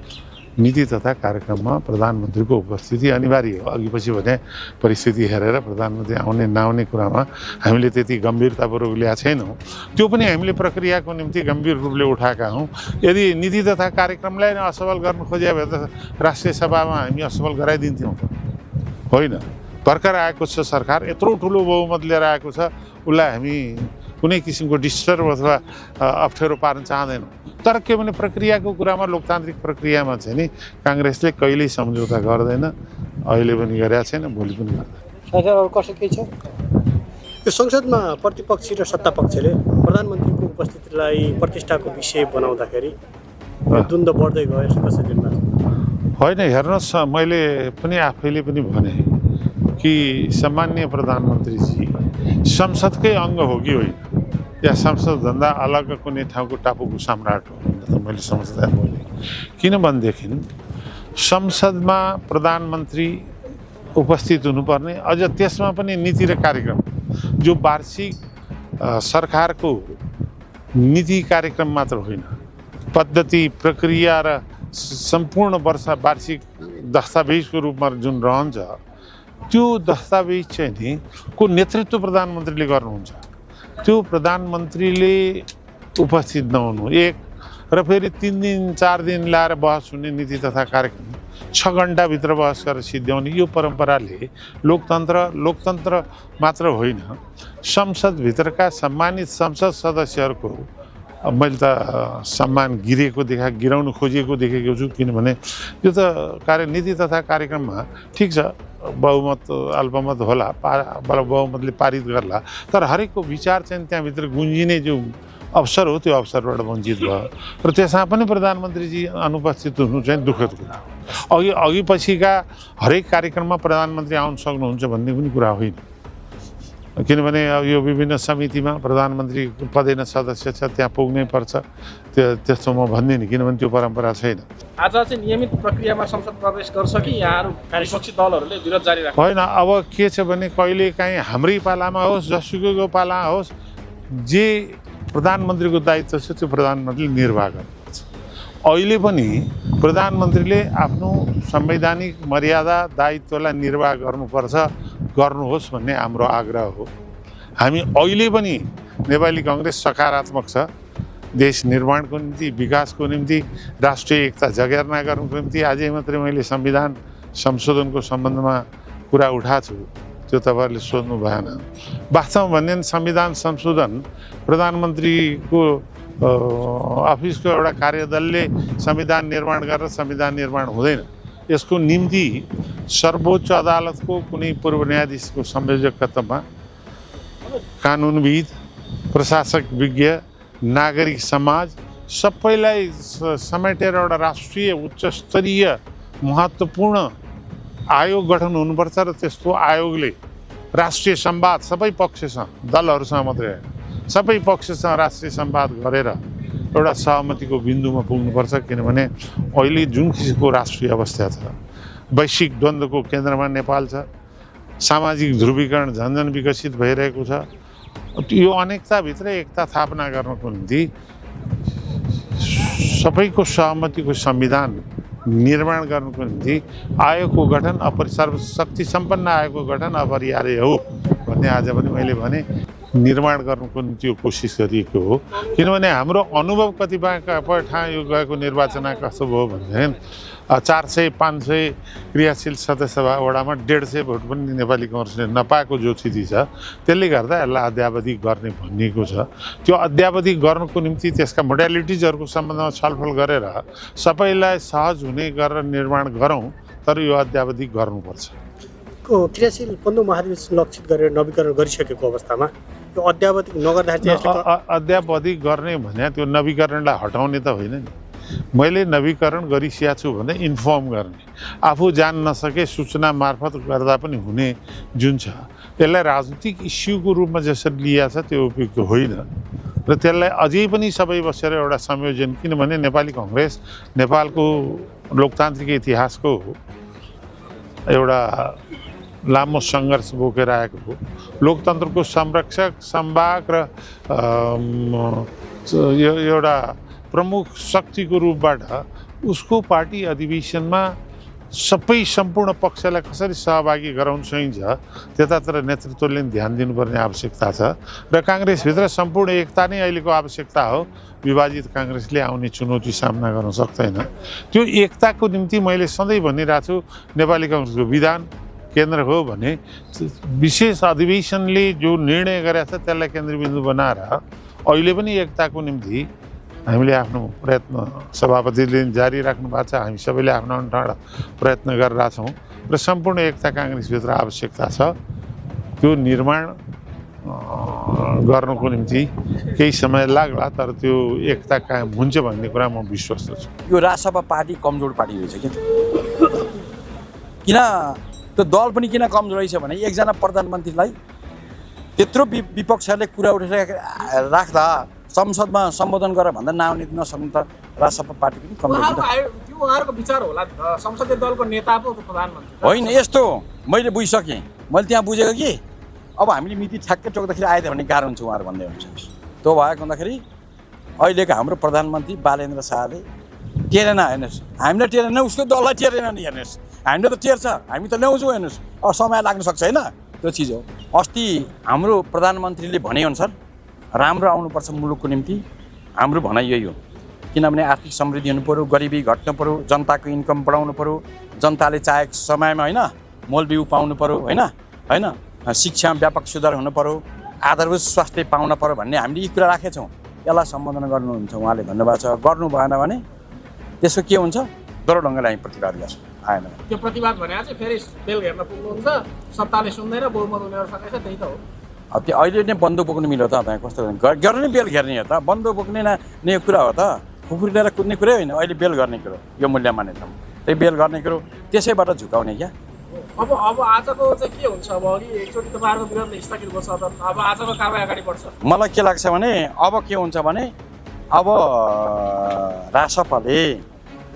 नीति तथा कार्यक्रममा प्रधानमन्त्रीको उपस्थिति अनिवार्य हो अघि पछि भने परिस्थिति हेरेर प्रधानमन्त्री आउने नआउने कुरामा हामीले त्यति गम्भीरतापूर्वक ल्याएको छैनौँ त्यो पनि हामीले प्रक्रियाको निम्ति गम्भीर रूपले उठाएका हौँ यदि नीति तथा कार्यक्रमलाई असफल गर्न खोज्यो भने त राष्ट्रिय सभामा हामी असफल गराइदिन्थ्यौँ त होइन भर्खर आएको छ सरकार यत्रो ठुलो बहुमत लिएर आएको छ उसलाई हामी कुनै किसिमको डिस्टर्ब अथवा अप्ठ्यारो पार्न चाहँदैनौँ तर के भने प्रक्रियाको कुरामा लोकतान्त्रिक प्रक्रियामा चाहिँ नि काङ्ग्रेसले कहिल्यै सम्झौता गर्दैन अहिले पनि गरेका छैन भोलि पनि गर्दैन कसो के छ यो संसदमा प्रतिपक्षी र सत्तापक्षले प्रधानमन्त्रीको उपस्थितिलाई प्रतिष्ठाको विषय बनाउँदाखेरि द्वन्द्व बढ्दै गयो कसरी देख्नु होइन हेर्नुहोस् मैले पनि आफैले पनि भने कि सम्माननीय प्रधानमन्त्रीजी संसदकै अङ्ग हो कि होइन या संसदभन्दा अलग कुनै ठाउँको टापुको सम्राट हो भनेर त मैले सम्झँदा बोलेँ किनभनेदेखि संसदमा प्रधानमन्त्री उपस्थित हुनुपर्ने अझ त्यसमा पनि नीति र कार्यक्रम जो वार्षिक सरकारको नीति कार्यक्रम मात्र होइन पद्धति प्रक्रिया र सम्पूर्ण वर्ष वार्षिक दस्तावेजको रूपमा जुन रहन्छ त्यो दस्तावेज चाहिँ नि को नेतृत्व प्रधानमन्त्रीले गर्नुहुन्छ त्यो प्रधानमन्त्रीले उपस्थित नहुनु एक र फेरि 3 दिन 4 दिन लाएर बहस हुने नीति तथा कार्यक्रम 6 घण्टाभित्र बहस गरेर सिद्ध्याउने यो परम्पराले लोकतन्त्र मात्र होइन संसदभित्रका सम्मानित संसद सदस्यहरूको मैले त सम्मान गिराउन खोजिएको देखेको छु किनभने यो त नीति तथा कार्यक्रममा ठिक छ बहुमत अल्पमत होला बहुमतले पारित गर्ला तर हरेकको विचार चाहिँ त्यहाँभित्र गुन्जिने जो अवसर हो त्यो अवसरबाट वञ्चित भयो र त्यसमा पनि प्रधानमन्त्रीजी अनुपस्थित हुनु चाहिँ दुःखद कुरा हो अघि पछिका हरेक कार्यक्रममा प्रधानमन्त्री आउन सक्नुहुन्छ भन्ने पनि कुरा होइन किनभने यो विभिन्न समितिमा प्रधानमन्त्री पदेन सदस्य छ त्यहाँ पुग्नै पर्छ त्यस्तो म भन्दिनँ किनभने त्यो परम्परा छैन आज चाहिँ नियमित प्रक्रियामा संसद प्रवेश गर्छ कि यहाँहरू विपक्षी दलहरूले विरोध जारी राख्छ होइन अब के छ भने कहिलेकाहीँ हाम्रै पालामा होस् जसुकैको पाला होस् जे प्रधानमन्त्रीको दायित्व छ त्यो प्रधानमन्त्रीले निर्वाह गर्नुपर्छ अहिले पनि प्रधानमन्त्रीले आफ्नो संवैधानिक मर्यादा दायित्वलाई निर्वाह गर्नुहोस् भन्ने हाम्रो आग्रह हो हामी अहिले पनि नेपाली कांग्रेस सकारात्मक छ देश निर्माणको निम्ति विकासको निम्ति राष्ट्रिय एकता जगेर्ना गर्नुको निम्ति आजै मात्रै मैले संविधान संशोधनको सम्बन्धमा कुरा उठाएको छु त्यो तपाईहरुले सोध्नु भएन वास्तवमा भन्ने संविधान संशोधन प्रधानमन्त्रीको अफिसको एउटा कार्यदलले संविधान निर्माण गरेर संविधान निर्माण हुँदैन यसको निम्ति सर्वोच्च अदालतको कुनै पूर्व न्यायाधीशको संयोजकत्वमा कानुनविद प्रशासक विज्ञ नागरिक समाज सबैलाई समेटेर एउटा राष्ट्रिय उच्चस्तरीय महत्त्वपूर्ण आयोग गठन हुनुपर्छ र त्यस्तो आयोगले राष्ट्रिय संवाद सबै पक्षसँग दलहरूसँग मात्रै होइन सबै पक्षसँग राष्ट्रिय संवाद गरेर एउटा सहमतिको बिन्दुमा पुग्नुपर्छ किनभने अहिले जुन किसिमको राष्ट्रिय अवस्था छ वैश्विक द्वन्द्वको केन्द्रमा नेपाल छ सामाजिक ध्रुवीकरण झन्झन विकसित भइरहेको छ यो अनेकताभित्र एकता स्थापना गर्नको निम्ति सबैको सहमतिको संविधान निर्माण गर्नुको निम्ति आयोगको गठन सर्वशक्ति सम्पन्न आयोगको गठन अपरिहार्य हो भन्ने आज पनि मैले भने निर्माण गर्नुको निम्ति यो कोसिस गरिएको हो किनभने हाम्रो अनुभव कतिपय ठाउँ यो गएको निर्वाचन कस्तो भयो भने 400-500 क्रियाशील सदस्यसभा वडामा 150 भोट पनि नेपाली कांग्रेसले नपाएको जो स्थिति छ त्यसले गर्दा यसलाई अद्यावधि गर्ने भनिएको छ त्यो अद्यावधि गर्नको निम्ति त्यसका मोडालिटिजहरूको सम्बन्धमा छलफल गरेर सबैलाई सहज हुने गरेर निर्माण गरौँ तर यो अद्यावधि गर्नुपर्छ क्रियाशील 15 महाधिवेशन लक्षित गरेर नवीकरण गरिसकेको अवस्थामा यो अद्यावधि नगर्दाखेरि अद्यावधि गर्ने भने त्यो नवीकरणलाई हटाउने त होइन नि मैले नवीकरण गरिसकेको छु भने इन्फर्म गर्ने आफू जान नसके सूचना मार्फत गर्दा पनि हुने जुन छ त्यसलाई राजनीतिक इस्युको रूपमा जसरी लिएको छ त्यो उपयुक्त होइन र त्यसलाई अझै पनि सबै बसेर एउटा संयोजन किनभने नेपाली कांग्रेस नेपालको लोकतान्त्रिक इतिहासको एउटा लामो सङ्घर्ष बोकेर आएको हो लोकतन्त्रको संरक्षक संवाहक र एउटा प्रमुख शक्तिको रूपबाट उसको पार्टी अधिवेशनमा सबै सम्पूर्ण पक्षलाई कसरी सहभागी गराउन सकिन्छ त्यतातिर नेतृत्वले ध्यान दिनुपर्ने आवश्यकता छ र कांग्रेसभित्र सम्पूर्ण एकता नै अहिलेको आवश्यकता हो विभाजित कांग्रेसले आउने चुनौती सामना गर्न सक्दैन त्यो एकताको निम्ति मैले सधैँ भनिरहेको छु नेपाली कांग्रेसको विधान केन्द्र हो भने विशेष अधिवेशनले जो निर्णय गरेको छ त्यसलाई केन्द्रबिन्दु बनाएर अहिले पनि एकताको निम्ति हामीले आफ्नो प्रयत्न सभापतिले जारी राख्नु भएको छ हामी सबैले आफ्नो अन्ठाड प्रयत्न गरिरहेका छौँ र सम्पूर्ण एकता कांग्रेसभित्र आवश्यकता छ त्यो निर्माण गर्नको निम्ति केही समय लाग्ला तर त्यो एकता कायम हुन्छ भन्ने कुरा म विश्वस्त छु यो राजसभा पार्टी कमजोर पार्टी रहेछ किन त्यो दल पनि किन कमजोर रहेछ भने एकजना प्रधानमन्त्रीलाई त्यत्रो विपक्षहरूले कुरा उठेर राख्दा संसदमा सम्बोधन गरेर भन्दा नआउने नसक्नु त राजसभा पार्टी पनि कमजोर त्यो उहाँहरूको विचार होला संसदीय दलको नेता पो प्रधानमन्त्री होइन यस्तो मैले बुझिसकेँ मैले त्यहाँ बुझेको कि अब हामीले मिति ठ्याक्कै टोक्दाखेरि आयो भन्ने कारण हुन्छ उहाँहरू भन्दै हुन्छ त्यो भएको हुँदाखेरि अहिलेको हाम्रो प्रधानमन्त्री बालेन्द्र शाहले टेरेन हेर्नुहोस् हामीलाई टेरेन उसको दललाई टेरेन नि हेर्नुहोस् हामीले त टेर्छ हामी त ल्याउँछौँ हेर्नुहोस् अब समय लाग्न सक्छ होइन त्यो चिज हो अस्ति हाम्रो प्रधानमन्त्रीले भनेअनुसार राम्रो आउनुपर्छ मुलुकको निम्ति हाम्रो भनाइ यही हो किनभने आर्थिक समृद्धि हुनु पऱ्यो गरिबी घट्नु पऱ्यो जनताको इन्कम बढाउनु पऱ्यो जनताले चाहेको समयमा होइन मोलबिउ पाउनु पऱ्यो होइन शिक्षामा व्यापक सुधार हुनु पऱ्यो आधारभूत स्वास्थ्य पाउन पऱ्यो भन्ने हामीले यी कुरा राखेछौँ यसलाई सम्बोधन गर्नुहुन्छ उहाँले भन्नुभएको छ गर्नु भएन भने त्यसको के हुन्छ दोहोरो ढङ्गले हामी प्रतिकार गर्छौँ आएन। त्यो प्रतिवाद भने चाहिँ फेरि बेल घेर्न पुग्नुहुन्छ, सत्ताले सुन्दैन, बहुमत उनीहरूसँगै छ, त्यही त हो। त्यो अहिले नै बन्दुक बोक्नु मिल्यो त तपाईँ कस्तो गरेर नै बेल घेर्ने हो त, बन्दुक बोक्ने नै कुरा हो त, खुकुरी लिएर कुद्ने कुरै होइन। अहिले बेल गर्ने कुरो यो मूल्य मान्यतामा त्यही बेल गर्ने कुरो त्यसैबाट झुकाउने क्या। अब आजको चाहिँ के हुन्छ? अब अघि एकचोटि तपाईँहरूको विरोधले स्थगित भयो सदन, अब आजको कारबाही अगाडि बढ्छ। मलाई के लाग्छ भने अब के हुन्छ भने अब रासपाले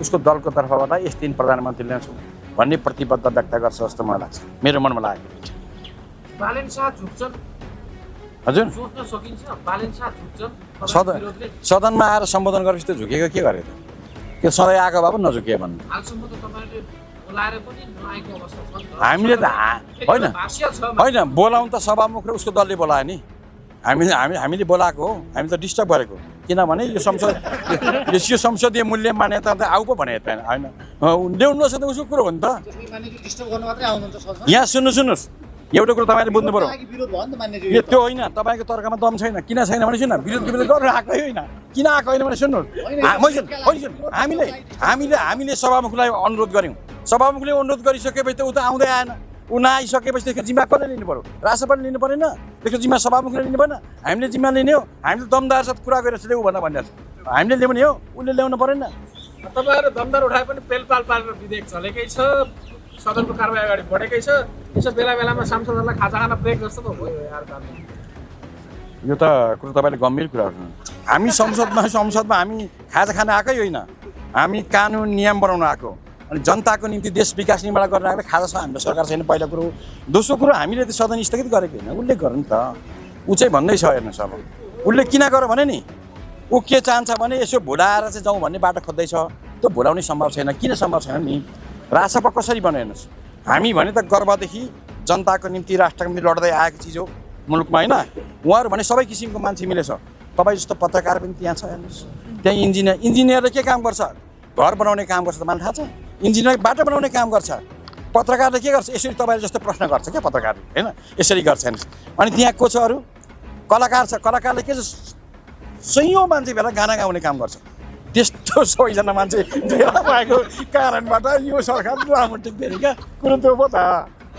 उसको दलको तर्फबाट यस दिन प्रधानमन्त्री ल्याउँछु भन्ने प्रतिबद्धता व्यक्त गर्छ जस्तो मलाई लाग्छ, मेरो मनमा लागेको छ। बालेन शाह झुक्छन्, हजुर सोच्न सकिन्छ बालेन शाह झुक्छन्। सदनमा आएर सम्बोधन गरेपछि त झुकेको के गरे त? त्यो सधैँ आएको भए पनि नझुके भन्नु। हालसम्म त तपाईँले बोलाएर पनि नआएको अवस्था छ नि त। हामीले त होइन बोलाउनु त सभामुख र उसको दलले बोलायो नि, हामीले बोलाएको हो, हामी त डिस्टर्ब गरेको। किनभने यो संसदीय मूल्य मान्यता त आऊ पो भने होइन ल्याउनु नसक्दा उसको कुरो हो नि त। यहाँ सुन्नुहोस् एउटा कुरो तपाईँले बुझ्नु पऱ्यो, यो त्यो होइन तपाईँको तर्कमा दम छैन। किन छैन भने सुन, विरोध गरेर आएकै होइन, किन आएको होइन भने सुन्नुहोस्। हामीले सभामुखलाई अनुरोध गऱ्यौँ, सभामुखले अनुरोध गरिसकेपछि त ऊ त आउँदै आएन, ऊ नआइसकेपछि त्यसको जिम्मा कसले लिनु पऱ्यो? राष्ट्रपतिले लिनु परेन? त्यसको जिम्मा सभामुखले लिनु परेन? हामीले जिम्मा लिने हो, हामीले दमदार साथ कुरा गरेर ल्याऊ भनिरहेको छ, हामीले ल्याउने हो, उसले ल्याउनु परेन? तपाईँहरू दमदार उठाए पनि पेलपाल पारेर विधेयक चलेकै छ, सदनको कारबाही अगाडि बढेकै छ, यसो बेला बेलामा सांसदहरूलाई खाजा खान ब्रेक जस्तो त भयो यार। यो त कुरो तपाईँले गम्भीर कुरा गर्नु। हामी संसदमा हामी खाजा खान आएकै होइन, हामी कानुन नियम बनाउन आएको, अनि जनताको निम्ति देश विकास निर्माण गर्न आएको। खाजा छ हाम्रो सरकार छैन पहिला कुरो। दोस्रो कुरो हामीले त सदन स्थगित गरेको होइन, उसले गर्नु नि त। ऊ चाहिँ भन्दैछ हेर्नुहोस्, अब उसले किन गर भने नि, ऊ के चाहन्छ भने यसो भुलाएर चाहिँ जाउँ भन्ने बाटो खोज्दैछ। त्यो भुलाउने सम्भव छैन। किन सम्भव छैन नि? राजसभा कसरी बन्यो हेर्नुहोस्, हामी भने त गर्वदेखि जनताको निम्ति राष्ट्रको निम्ति लड्दै आएको चिज हो मुलुकमा होइन। उहाँहरू भने सबै किसिमको मान्छे मिलेछ, तपाईँ जस्तो पत्रकार पनि त्यहाँ छ हेर्नुहोस्। त्यहाँ इन्जिनियरले के काम गर्छ? घर बनाउने काम गर्छ त मलाई थाहा छ। इन्जिनियर बाटो बनाउने काम गर्छ। पत्रकारले के गर्छ? यसरी तपाईँले जस्तो प्रश्न गर्छ क्या पत्रकारले, होइन यसरी गर्छ हेर्नुहोस्। अनि त्यहाँ को छ अरू? कलाकार छ। कलाकारले के छ? सयौँ मान्छे भेला गाना गाउने काम गर्छ। त्यस्तो सबैजना मान्छे भेला भएको कारणबाट यो सरकार लामो टिक्दैन क्या, कुरो त्यो पो त।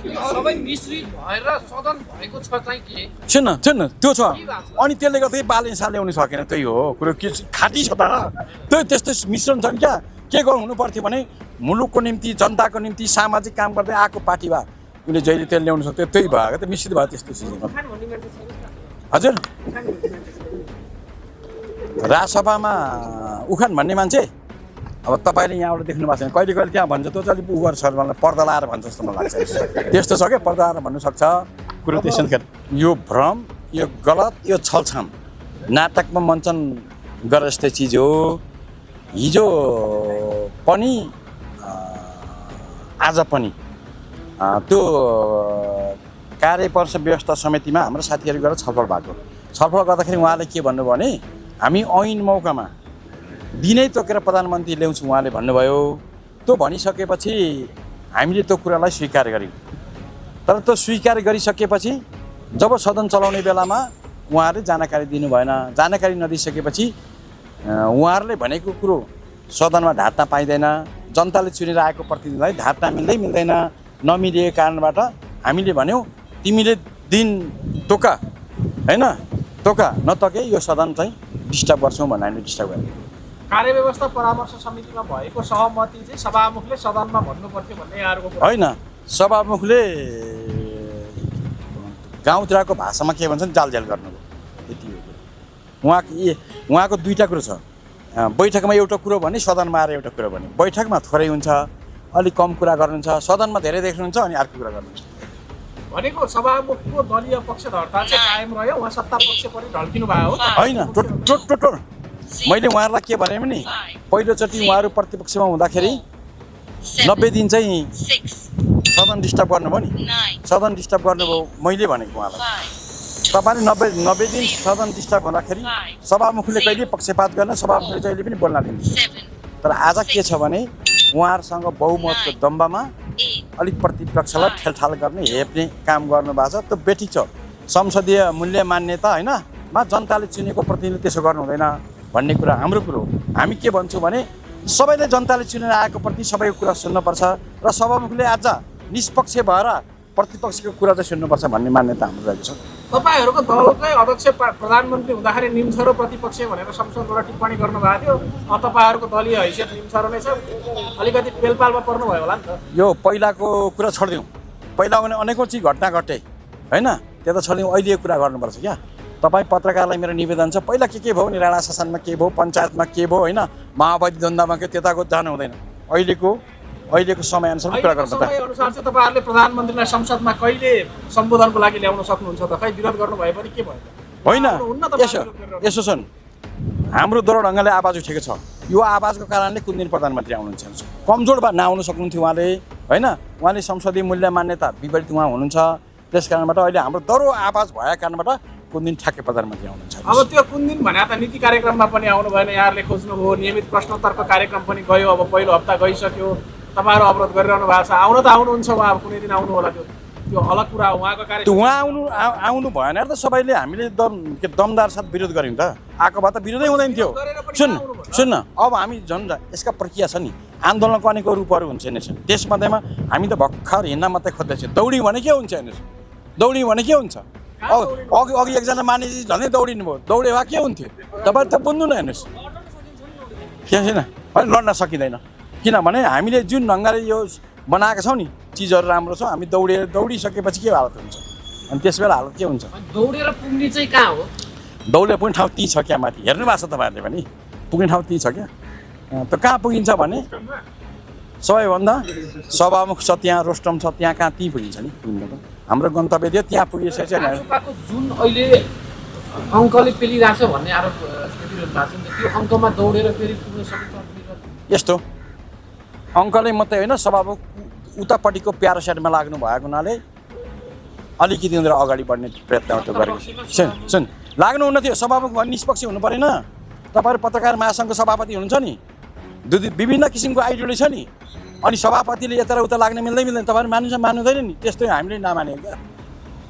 सबै मिश्रित भएर सदन भएको छ चाहिँ के? सुन त्यो छ। अनि त्यसले गर्दा बालेन शाह ल्याउनु सकेन, त्यही हो कुरो। के खाटी छ त? त्यो त्यस्तो मिश्रण छ क्या। के गर्नु हुनु पर्थ्यो भने मुलुकको निम्ति जनताको निम्ति सामाजिक काम गर्दै आएको पार्टी भए उसले जहिले त्यसले ल्याउनु सक्थ्यो, त्यही भयो त मिश्रित भयो त्यस्तो चिज। हजुर राजसभामा उखान भन्ने मान्छे अब तपाईँले यहाँबाट देख्नु भएको छैन, कहिले कहिले त्यहाँ भन्छ त्यो चाहिँ अलिक उ गर्छ मलाई पर्दा लाएर भन्छ जस्तो मलाई लाग्छ। त्यस्तो छ क्या, पर्दा लाएर भन्नुसक्छ कुरो। त्यसैले यो भ्रम, यो गलत, यो छलछाम नाटकमा मञ्चन गरे जस्तै चिज हो। हिजो पनि आज पनि त्यो कार्यपरिषद व्यवस्था समितिमा हाम्रो साथीहरू गएर छलफल भएको। छलफल गर्दाखेरि उहाँले के भन्नुभयो भने हामी ऐन मौकामा दिनै तोकेर प्रधानमन्त्री ल्याउँछु उहाँले भन्नुभयो। त्यो भनिसकेपछि हामीले त्यो कुरालाई स्वीकार गऱ्यौँ। तर त्यो स्वीकार गरिसकेपछि जब सदन चलाउने बेलामा उहाँहरूले जानकारी दिनु भएन। जानकारी नदिइसकेपछि उहाँहरूले भनेको कुरो सदनमा ढाट्न पाइँदैन। जनताले चुनेर आएको प्रतिनिधिलाई ढाट्न मिल्दैन। नमिलेको कारणबाट हामीले भन्यौँ तिमीले दिन तोका होइन, तोका नतोके यो सदन चाहिँ डिस्टर्ब गर्छौँ भन्ने हामीले डिस्टर्ब गरेको। कार्यव्यवस्था परामर्श समितिमा भएको सहमति चाहिँ सभामुखले सदनमा भन्नु पर्थ्यो भन्ने यहाँहरूको होइन। सभामुखले गाउँतिरको भाषामा के भन्छन् जालझेल गर्नुभयो, यति हो। उहाँको दुईवटा कुरो छ। बैठकमा एउटा कुरो भने सदनमा आएर एउटा कुरो भने। बैठकमा थोरै हुन्छ, अलिक कम कुरा गर्नुहुन्छ, सदनमा धेरै देख्नुहुन्छ अनि अर्को कुरा गर्नुहुन्छ। भनेको सभामुखको दलीय पक्षधरता चाहिँ कायम रह्यो, उहाँ सत्ता पक्षपट्टि ढल्किनु भयो होइन। टोटल मैले उहाँहरूलाई के भने नि, पहिलोचोटि उहाँहरू प्रतिपक्षमा हुँदाखेरि 90 दिन चाहिँ सदन डिस्टर्ब गर्नुभयो नि। सदन डिस्टर्ब गर्नुभयो मैले भनेको उहाँलाई। तपाईँले 90 दिन सदन डिस्टर्ब हुँदाखेरि सभामुखले कहिले पक्षपात गर्न, सभामुखले जहिले पनि बोल्न दिनु। तर आज के छ भने उहाँहरूसँग बहुमतको दम्बमा अलिक प्रतिपक्षलाई ठेलठाल गर्ने, हेप्ने काम गर्नुभएको छ। त्यो बेठिक छ। संसदीय मूल्य मान्यता होइन मा जनताले चुनेको प्रतिनिधिले त्यसो गर्नु हुँदैन भन्ने कुरा हाम्रो कुरो। हामी के भन्छौँ भने सबैले जनताले चुनेर आएको प्रति सबैको कुरा सुन्नुपर्छ र सभामुखले आज निष्पक्ष भएर प्रतिपक्षको कुरा चाहिँ सुन्नुपर्छ भन्ने मान्यता हाम्रो रहेको छ। तपाईँहरूको दलकै अध्यक्ष प्रधानमन्त्री हुँदाखेरि निम्छ र प्रतिपक्ष भनेर संसदबाट टिप्पणी गर्नुभएको थियो। तपाईँहरूको दलीय हैसियत निम्छ र नै छ, अलिकति पेलपालमा पर्नुभयो होला नि त। यो पहिलाको कुरा छोडिदिउँ, पहिला भने अनेकौँ चिज घटना घटे होइन, त्यो त छोडिदिउँ, अहिले कुरा गर्नुपर्छ क्या। तपाईँ पत्रकारलाई मेरो निवेदन छ, पहिला के भयो नि, राणा शासनमा के भयो, पञ्चायतमा के भयो होइन, माओवादी द्वन्द्वमा के त्यताको जानु हुँदैन। अहिलेको समयअनुसार कुरा गर्नु त। समयअनुसार चाहिँ तपाईँहरूले प्रधानमन्त्रीलाई संसदमा कहिले सम्बोधनको लागि ल्याउन सक्नुहुन्छ त? खै विरोध गर्नुभयो भने के भयो? होइन, यसो सुन, हाम्रो दोहोरो ढङ्गले आवाज उठेको छ। यो आवाजको कारणले कुन दिन प्रधानमन्त्री आउनुहुन्छ। कमजोर भए नआउनु सक्नुहुन्थ्यो उहाँले होइन, उहाँले संसदीय मूल्य मान्यता विपरीत उहाँ हुनुहुन्छ। त्यस कारणबाट अहिले हाम्रो दोहोरो आवाज भएको कारणबाट कुन दिन ठ्याक्कै प्रधानमन्त्री आउनुहुन्छ। अब त्यो कुन दिन भने त नीति कार्यक्रममा पनि आउनु भएन, यहाँहरूले खोज्नुभयो, नियमित प्रश्नोत्तरको कार्यक्रम पनि गयो, अब पहिलो हप्ता गइसक्यो, तपाईँहरू अवरोध गरिरहनु भएको छ। आउन त आउनुहुन्छ उहाँ, अब कुनै दिन आउनु होला, त्यो अलग कुरा हो। उहाँको कार्य उहाँ आउनु भएन त सबैले हामीले दमदार साथ विरोध गऱ्यौँ त, आएको भए त विरोधै हुँदैन थियो। सुन्न अब हामी झन् यसका प्रक्रिया छ नि, आन्दोलनको अनेक रूपहरू हुन्छ नि, त्यसमध्येमा हामी त भर्खर हिँड्न मात्रै खोज्दैछौँ। दौडी भने के हुन्छ हेर्नुहोस्, दौडी भने के हुन्छ। अघि एकजना मानिसजी झन् दौडिनु भयो, दौडे भए के हुन्थ्यो, तपाईँ त बुझ्नु न। हेर्नुहोस् के छैन, लड्न सकिँदैन, किनभने हामीले जुन ढङ्गले यो बनाएका छौँ नि चिजहरू राम्रो छ, हामी दौडिसकेपछि के हालत हुन्छ, अनि त्यस बेला हालत के हुन्छ। दौडेर पुग्ने चाहिँ कहाँ हो? दौडे पुग्ने ठाउँ ती छ क्या, माथि हेर्नु भएको छ तपाईँहरूले पनि, पुग्ने ठाउँ ती छ क्या। त कहाँ पुगिन्छ भने सबैभन्दा सभामुख छ त्यहाँ, रोस्टम छ त्यहाँ, कहाँ ती पुगिन्छ नि पुग्नु त। हाम्रो गन्तव्य थियो त्यहाँ पुगिसकेपछि जुन अहिले अङ्कले पेलिरहेको छ भन्ने आरोप भएको छ नि, त्यो अङ्कमा दौडेर फेरि पुग्न सकिन्छ। यस्तो अङ्कले मात्रै होइन, सभामुख उतापट्टिको प्यारो साइडमा लाग्नु भएको हुनाले अलिकति उनीहरू अगाडि बढ्ने प्रयत्न गरेको। सुन लाग्नु हुन थियो, सभामुख भने निष्पक्ष हुनु परेन। तपाईँहरू पत्रकार महासङ्घको सभापति हुनुहुन्छ नि, विभिन्न किसिमको आइडियोलोजी छ नि, अनि सभापतिले यता र उता लाग्न मिल्दैन। तपाईँहरू मान्नुहुँदैन नि, त्यस्तै हामीले नमानेको क्या।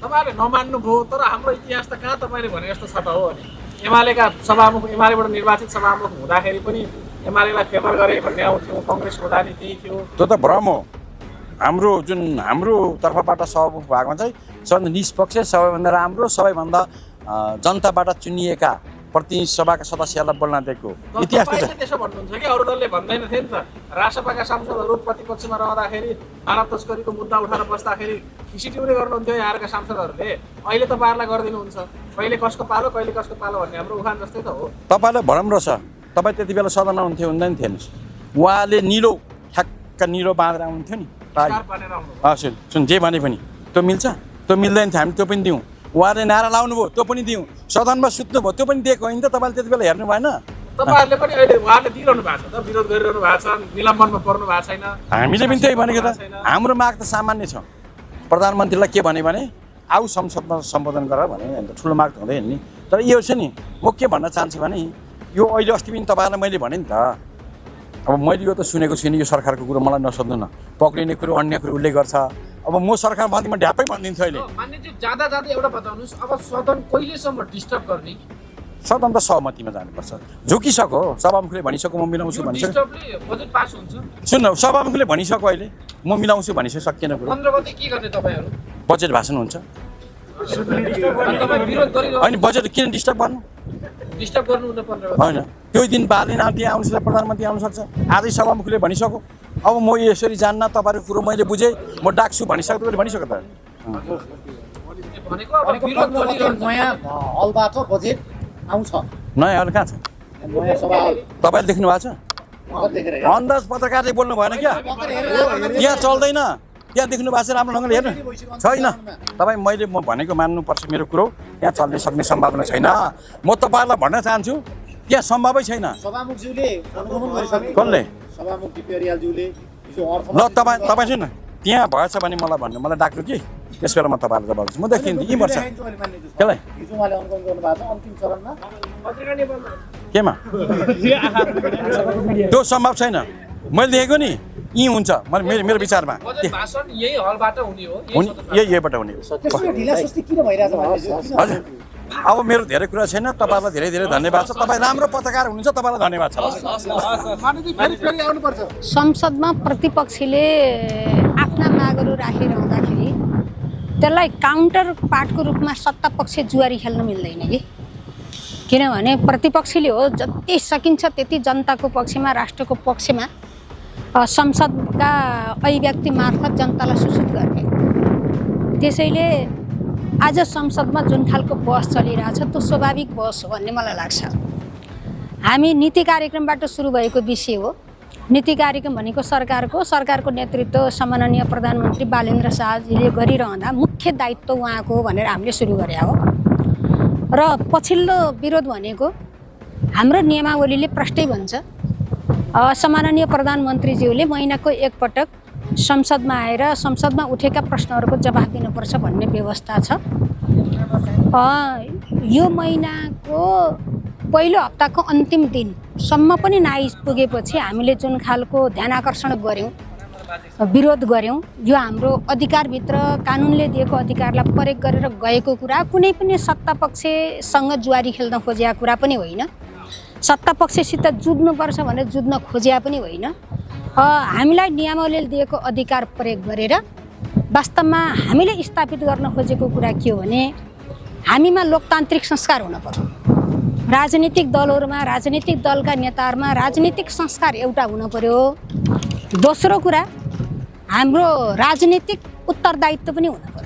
तपाईँहरूले नमान्नुभयो, तर हाम्रो इतिहास त कहाँ तपाईँले भने जस्तो छ त हो। अनि एमालेका सभामुख, एमालेबाट निर्वाचित सभामुख हुँदाखेरि पनि एमालेलाई फेभर गरे भन्ने आउँथ्यो, कङ्ग्रेस हुँदा नि त्यही थियो। त्यो त भ्रम हो। हाम्रो तर्फबाट सभामुख भागमा चाहिँ सबभन्दा निष्पक्ष, सबैभन्दा राम्रो, सबैभन्दा जनताबाट चुनिएका प्रतिनिधि सभाका सदस्यहरूलाई बोल्न दिएको इतिहास छ। त्यसो भन्नुहुन्छ कि अरू दलले भन्दैन थियो नि त, राष्ट्रपाका सांसदहरू प्रतिपक्षमा रहँदाखेरि मानव तस्करीको मुद्दा उठाएर बस्दाखेरि खिसिटिउने गर्नुहुन्थ्यो यहाँका सांसदहरूले। अहिले तपाईँहरूलाई गरिदिनुहुन्छ, कहिले कसको पालो कहिले कसको पालो भन्ने हाम्रो उखान जस्तै त हो। तपाईँलाई भरम रहेछ, तपाईँ त्यति बेला सदनमा हुन्थ्यो हुँदैन थियो नि, उहाँले निलो ठ्याक्क निलो बाँधेर आउनुहुन्थ्यो नि। सुन जे भने पनि त्यो मिल्छ, त्यो मिल्दैन थियो, हामी त्यो पनि दिउँ। उहाँले नारा लाउनु भयो त्यो पनि दिउँ, सदनमा सुत्नु भयो त्यो पनि दिएको होइन त। तपाईँले त्यति बेला हेर्नु भएन। तपाईँहरूले पनि अहिले उहाँले दिइरहनु भएको छ त, विरोध गरिरहनु भएको छ, निलम्बनमा पर्नु भएको छैन। हामीले पनि त्यही भनेको त, हाम्रो माग त सामान्य छ। प्रधानमन्त्रीलाई के भने आऊ संसदमा सम्बोधन गर भने ठुलो माग त हुँदैन नि। तर यो छ नि, म के भन्न चाहन्छु भने यो अहिले अस्ति पनि तपाईँहरूलाई मैले भने नि त, अब मैले यो त सुनेको छुइनँ, यो सरकारको कुरो मलाई नसोध्नु न, पक्रिने कुरो अन्य कुरो उसले गर्छ। अब म सरकार भन्दिनँ, म ढ्यापै भनिदिन्छु अहिले। मान्यजी जाँदा एउटा बताउनुहोस्, अब सदन कहिलेसम्म डिस्टर्ब गर्ने? सदन त सहमतिमा जानुपर्छ, झुकिसक्यो, सभामुखले भनिसक्यो म मिलाउँछु भनिसक्यो। बजेट पास हुन्छ। सुन सभामुखले भनिसक्यो अहिले म मिलाउँछु भनिसक्यो, सकिएन कुरो। 15 गते के गर्ने तपाईँहरू? बजेट भाषण हुन्छ। होइन बजेट किन डिस्टर्ब गर्नु? डिस्टर्ब गर्नु हुँदैन 15 गते। होइन त्यो दिन बालेन त्यहाँ आउनु सक्छ, प्रधानमन्त्री आउनु सक्छ। आजै सभामुखले भनिसक्यो, अब म यसरी जान्न, तपाईँहरूको कुरो मैले बुझेँ, म डाक्छु भनिसक्यो, तपाईँले भनिसक्यो त। नयाँ हलबाट बजेट आउँछ। नयाँ हल कहाँ छ? तपाईँले देख्नु भएको छ? अन्दाज पत्रकारले बोल्नु भएन क्या, यहाँ चल्दैन, त्यहाँ देख्नु भएको छ राम्रो ढङ्गले हेर्नु छैन। तपाईँ मैले म भनेको मान्नुपर्छ, मेरो कुरो यहाँ चल्न सक्ने सम्भावना छैन। म तपाईँहरूलाई भन्न चाहन्छु त्यहाँ सम्भवै छैन। कसले? ल तपाईँ छैन त्यहाँ भएछ भने मलाई भन्नु, मलाई डाक्नु कि त्यस बेला म तपाईँहरूलाई जवाब दिन्छु। म देखिन्छु यी वर्ष केलाई केमा त्यो सम्भव छैन। मैले देखेको नि यहीँ हुन्छ, मेरो विचारमा यहीबाट हुने हो। हजुर अब मेरो धेरै कुरा छैन, तपाईँलाई धेरै धेरै धन्यवाद छ। तपाईँ राम्रो पत्रकार हुनुहुन्छ, तपाईँलाई धन्यवाद छ। संसदमा प्रतिपक्षीले आफ्ना मागहरू राखिरहँदाखेरि त्यसलाई काउन्टर पार्टको रूपमा सत्तापक्ष जुवारी खेल्न मिल्दैन कि, किनभने प्रतिपक्षीले हो जति सकिन्छ त्यति जनताको पक्षमा, राष्ट्रको पक्षमा संसदका अभिव्यक्ति मार्फत जनतालाई सूचित गर्ने। त्यसैले आज संसदमा जुन खालको बहस चलिरहेछ त्यो स्वाभाविक बहस हो भन्ने मलाई लाग्छ। हामी नीति कार्यक्रमबाट सुरु भएको विषय हो। नीति कार्यक्रम भनेको सरकारको नेतृत्व सम्माननीय प्रधानमन्त्री बालेन्द्र शाहजीले गरिरहँदा मुख्य दायित्व उहाँको हो भनेर हामीले सुरु गरे हो। र पछिल्लो विरोध भनेको हाम्रो नियमावलीले प्रष्टै भन्छ, सम्माननीय प्रधानमन्त्रीज्यूले महिनाको एकपटक संसदमा आएर संसदमा उठेका प्रश्नहरूको जवाफ दिनुपर्छ भन्ने व्यवस्था छ। यो महिनाको पहिलो हप्ताको अन्तिम दिनसम्म पनि नआइपुगेपछि हामीले जुन खालको ध्यानाकर्षण गऱ्यौँ, विरोध गऱ्यौँ, यो हाम्रो अधिकारभित्र कानुनले दिएको अधिकारलाई प्रयोग गरेर गएको कुरा कुनै पनि सत्तापक्षसँग जुवारी खेल्न खोजेका कुरा पनि होइन, सत्तापक्षसित जुझ्नुपर्छ भनेर जुझ्न खोजेका पनि होइन। हामीलाई नियमावलीले दिएको अधिकार प्रयोग गरेर वास्तवमा हामीले स्थापित गर्न खोजेको कुरा के हो भने हामीमा लोकतान्त्रिक संस्कार हुन पर्यो। राजनीतिक दलहरूमा, राजनीतिक दलका नेताहरूमा राजनीतिक संस्कार एउटा हुन पर्यो। दोस्रो कुरा हाम्रो राजनीतिक उत्तरदायित्व पनि हुन पर्यो।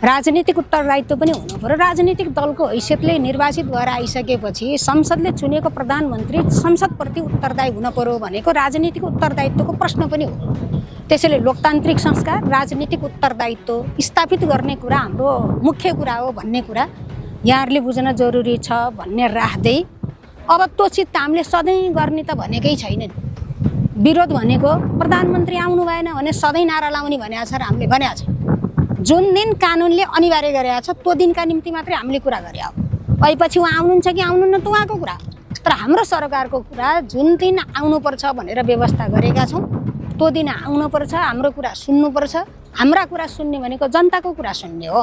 राजनीतिक उत्तरदायित्व पनि हुनु पर्यो। राजनीतिक दलको हैसियतले निर्वाचित भएर आइसकेपछि संसदले चुनेको प्रधानमन्त्री संसदप्रति उत्तरदायी हुन पर्यो भनेको राजनीतिक उत्तरदायित्वको प्रश्न पनि हो। त्यसैले लोकतान्त्रिक संस्कार, राजनीतिक उत्तरदायित्व स्थापित गर्ने कुरा हाम्रो मुख्य कुरा हो भन्ने कुरा यहाँहरूले बुझ्न जरुरी छ भन्ने राख्दै अब त्यो चिज हामीले सधैँ गर्ने त भनेकै छैन। विरोध भनेको प्रधानमन्त्री आउनु भएन भने सधैँ नारा लाउने भनेको छ र हामीले भनेको छ। जुन दिन कानुनले अनिवार्य गरेको छ त्यो दिनका निम्ति मात्रै हामीले कुरा गरे हो। अहिले उहाँ आउनुहुन्छ कि आउनुहुन्न त उहाँको कुरा, तर हाम्रो सरकारको कुरा जुन दिन आउनुपर्छ भनेर व्यवस्था गरेका छौँ त्यो दिन आउनुपर्छ, हाम्रो कुरा सुन्नुपर्छ। हाम्रा कुरा सुन्ने भनेको जनताको कुरा सुन्ने हो।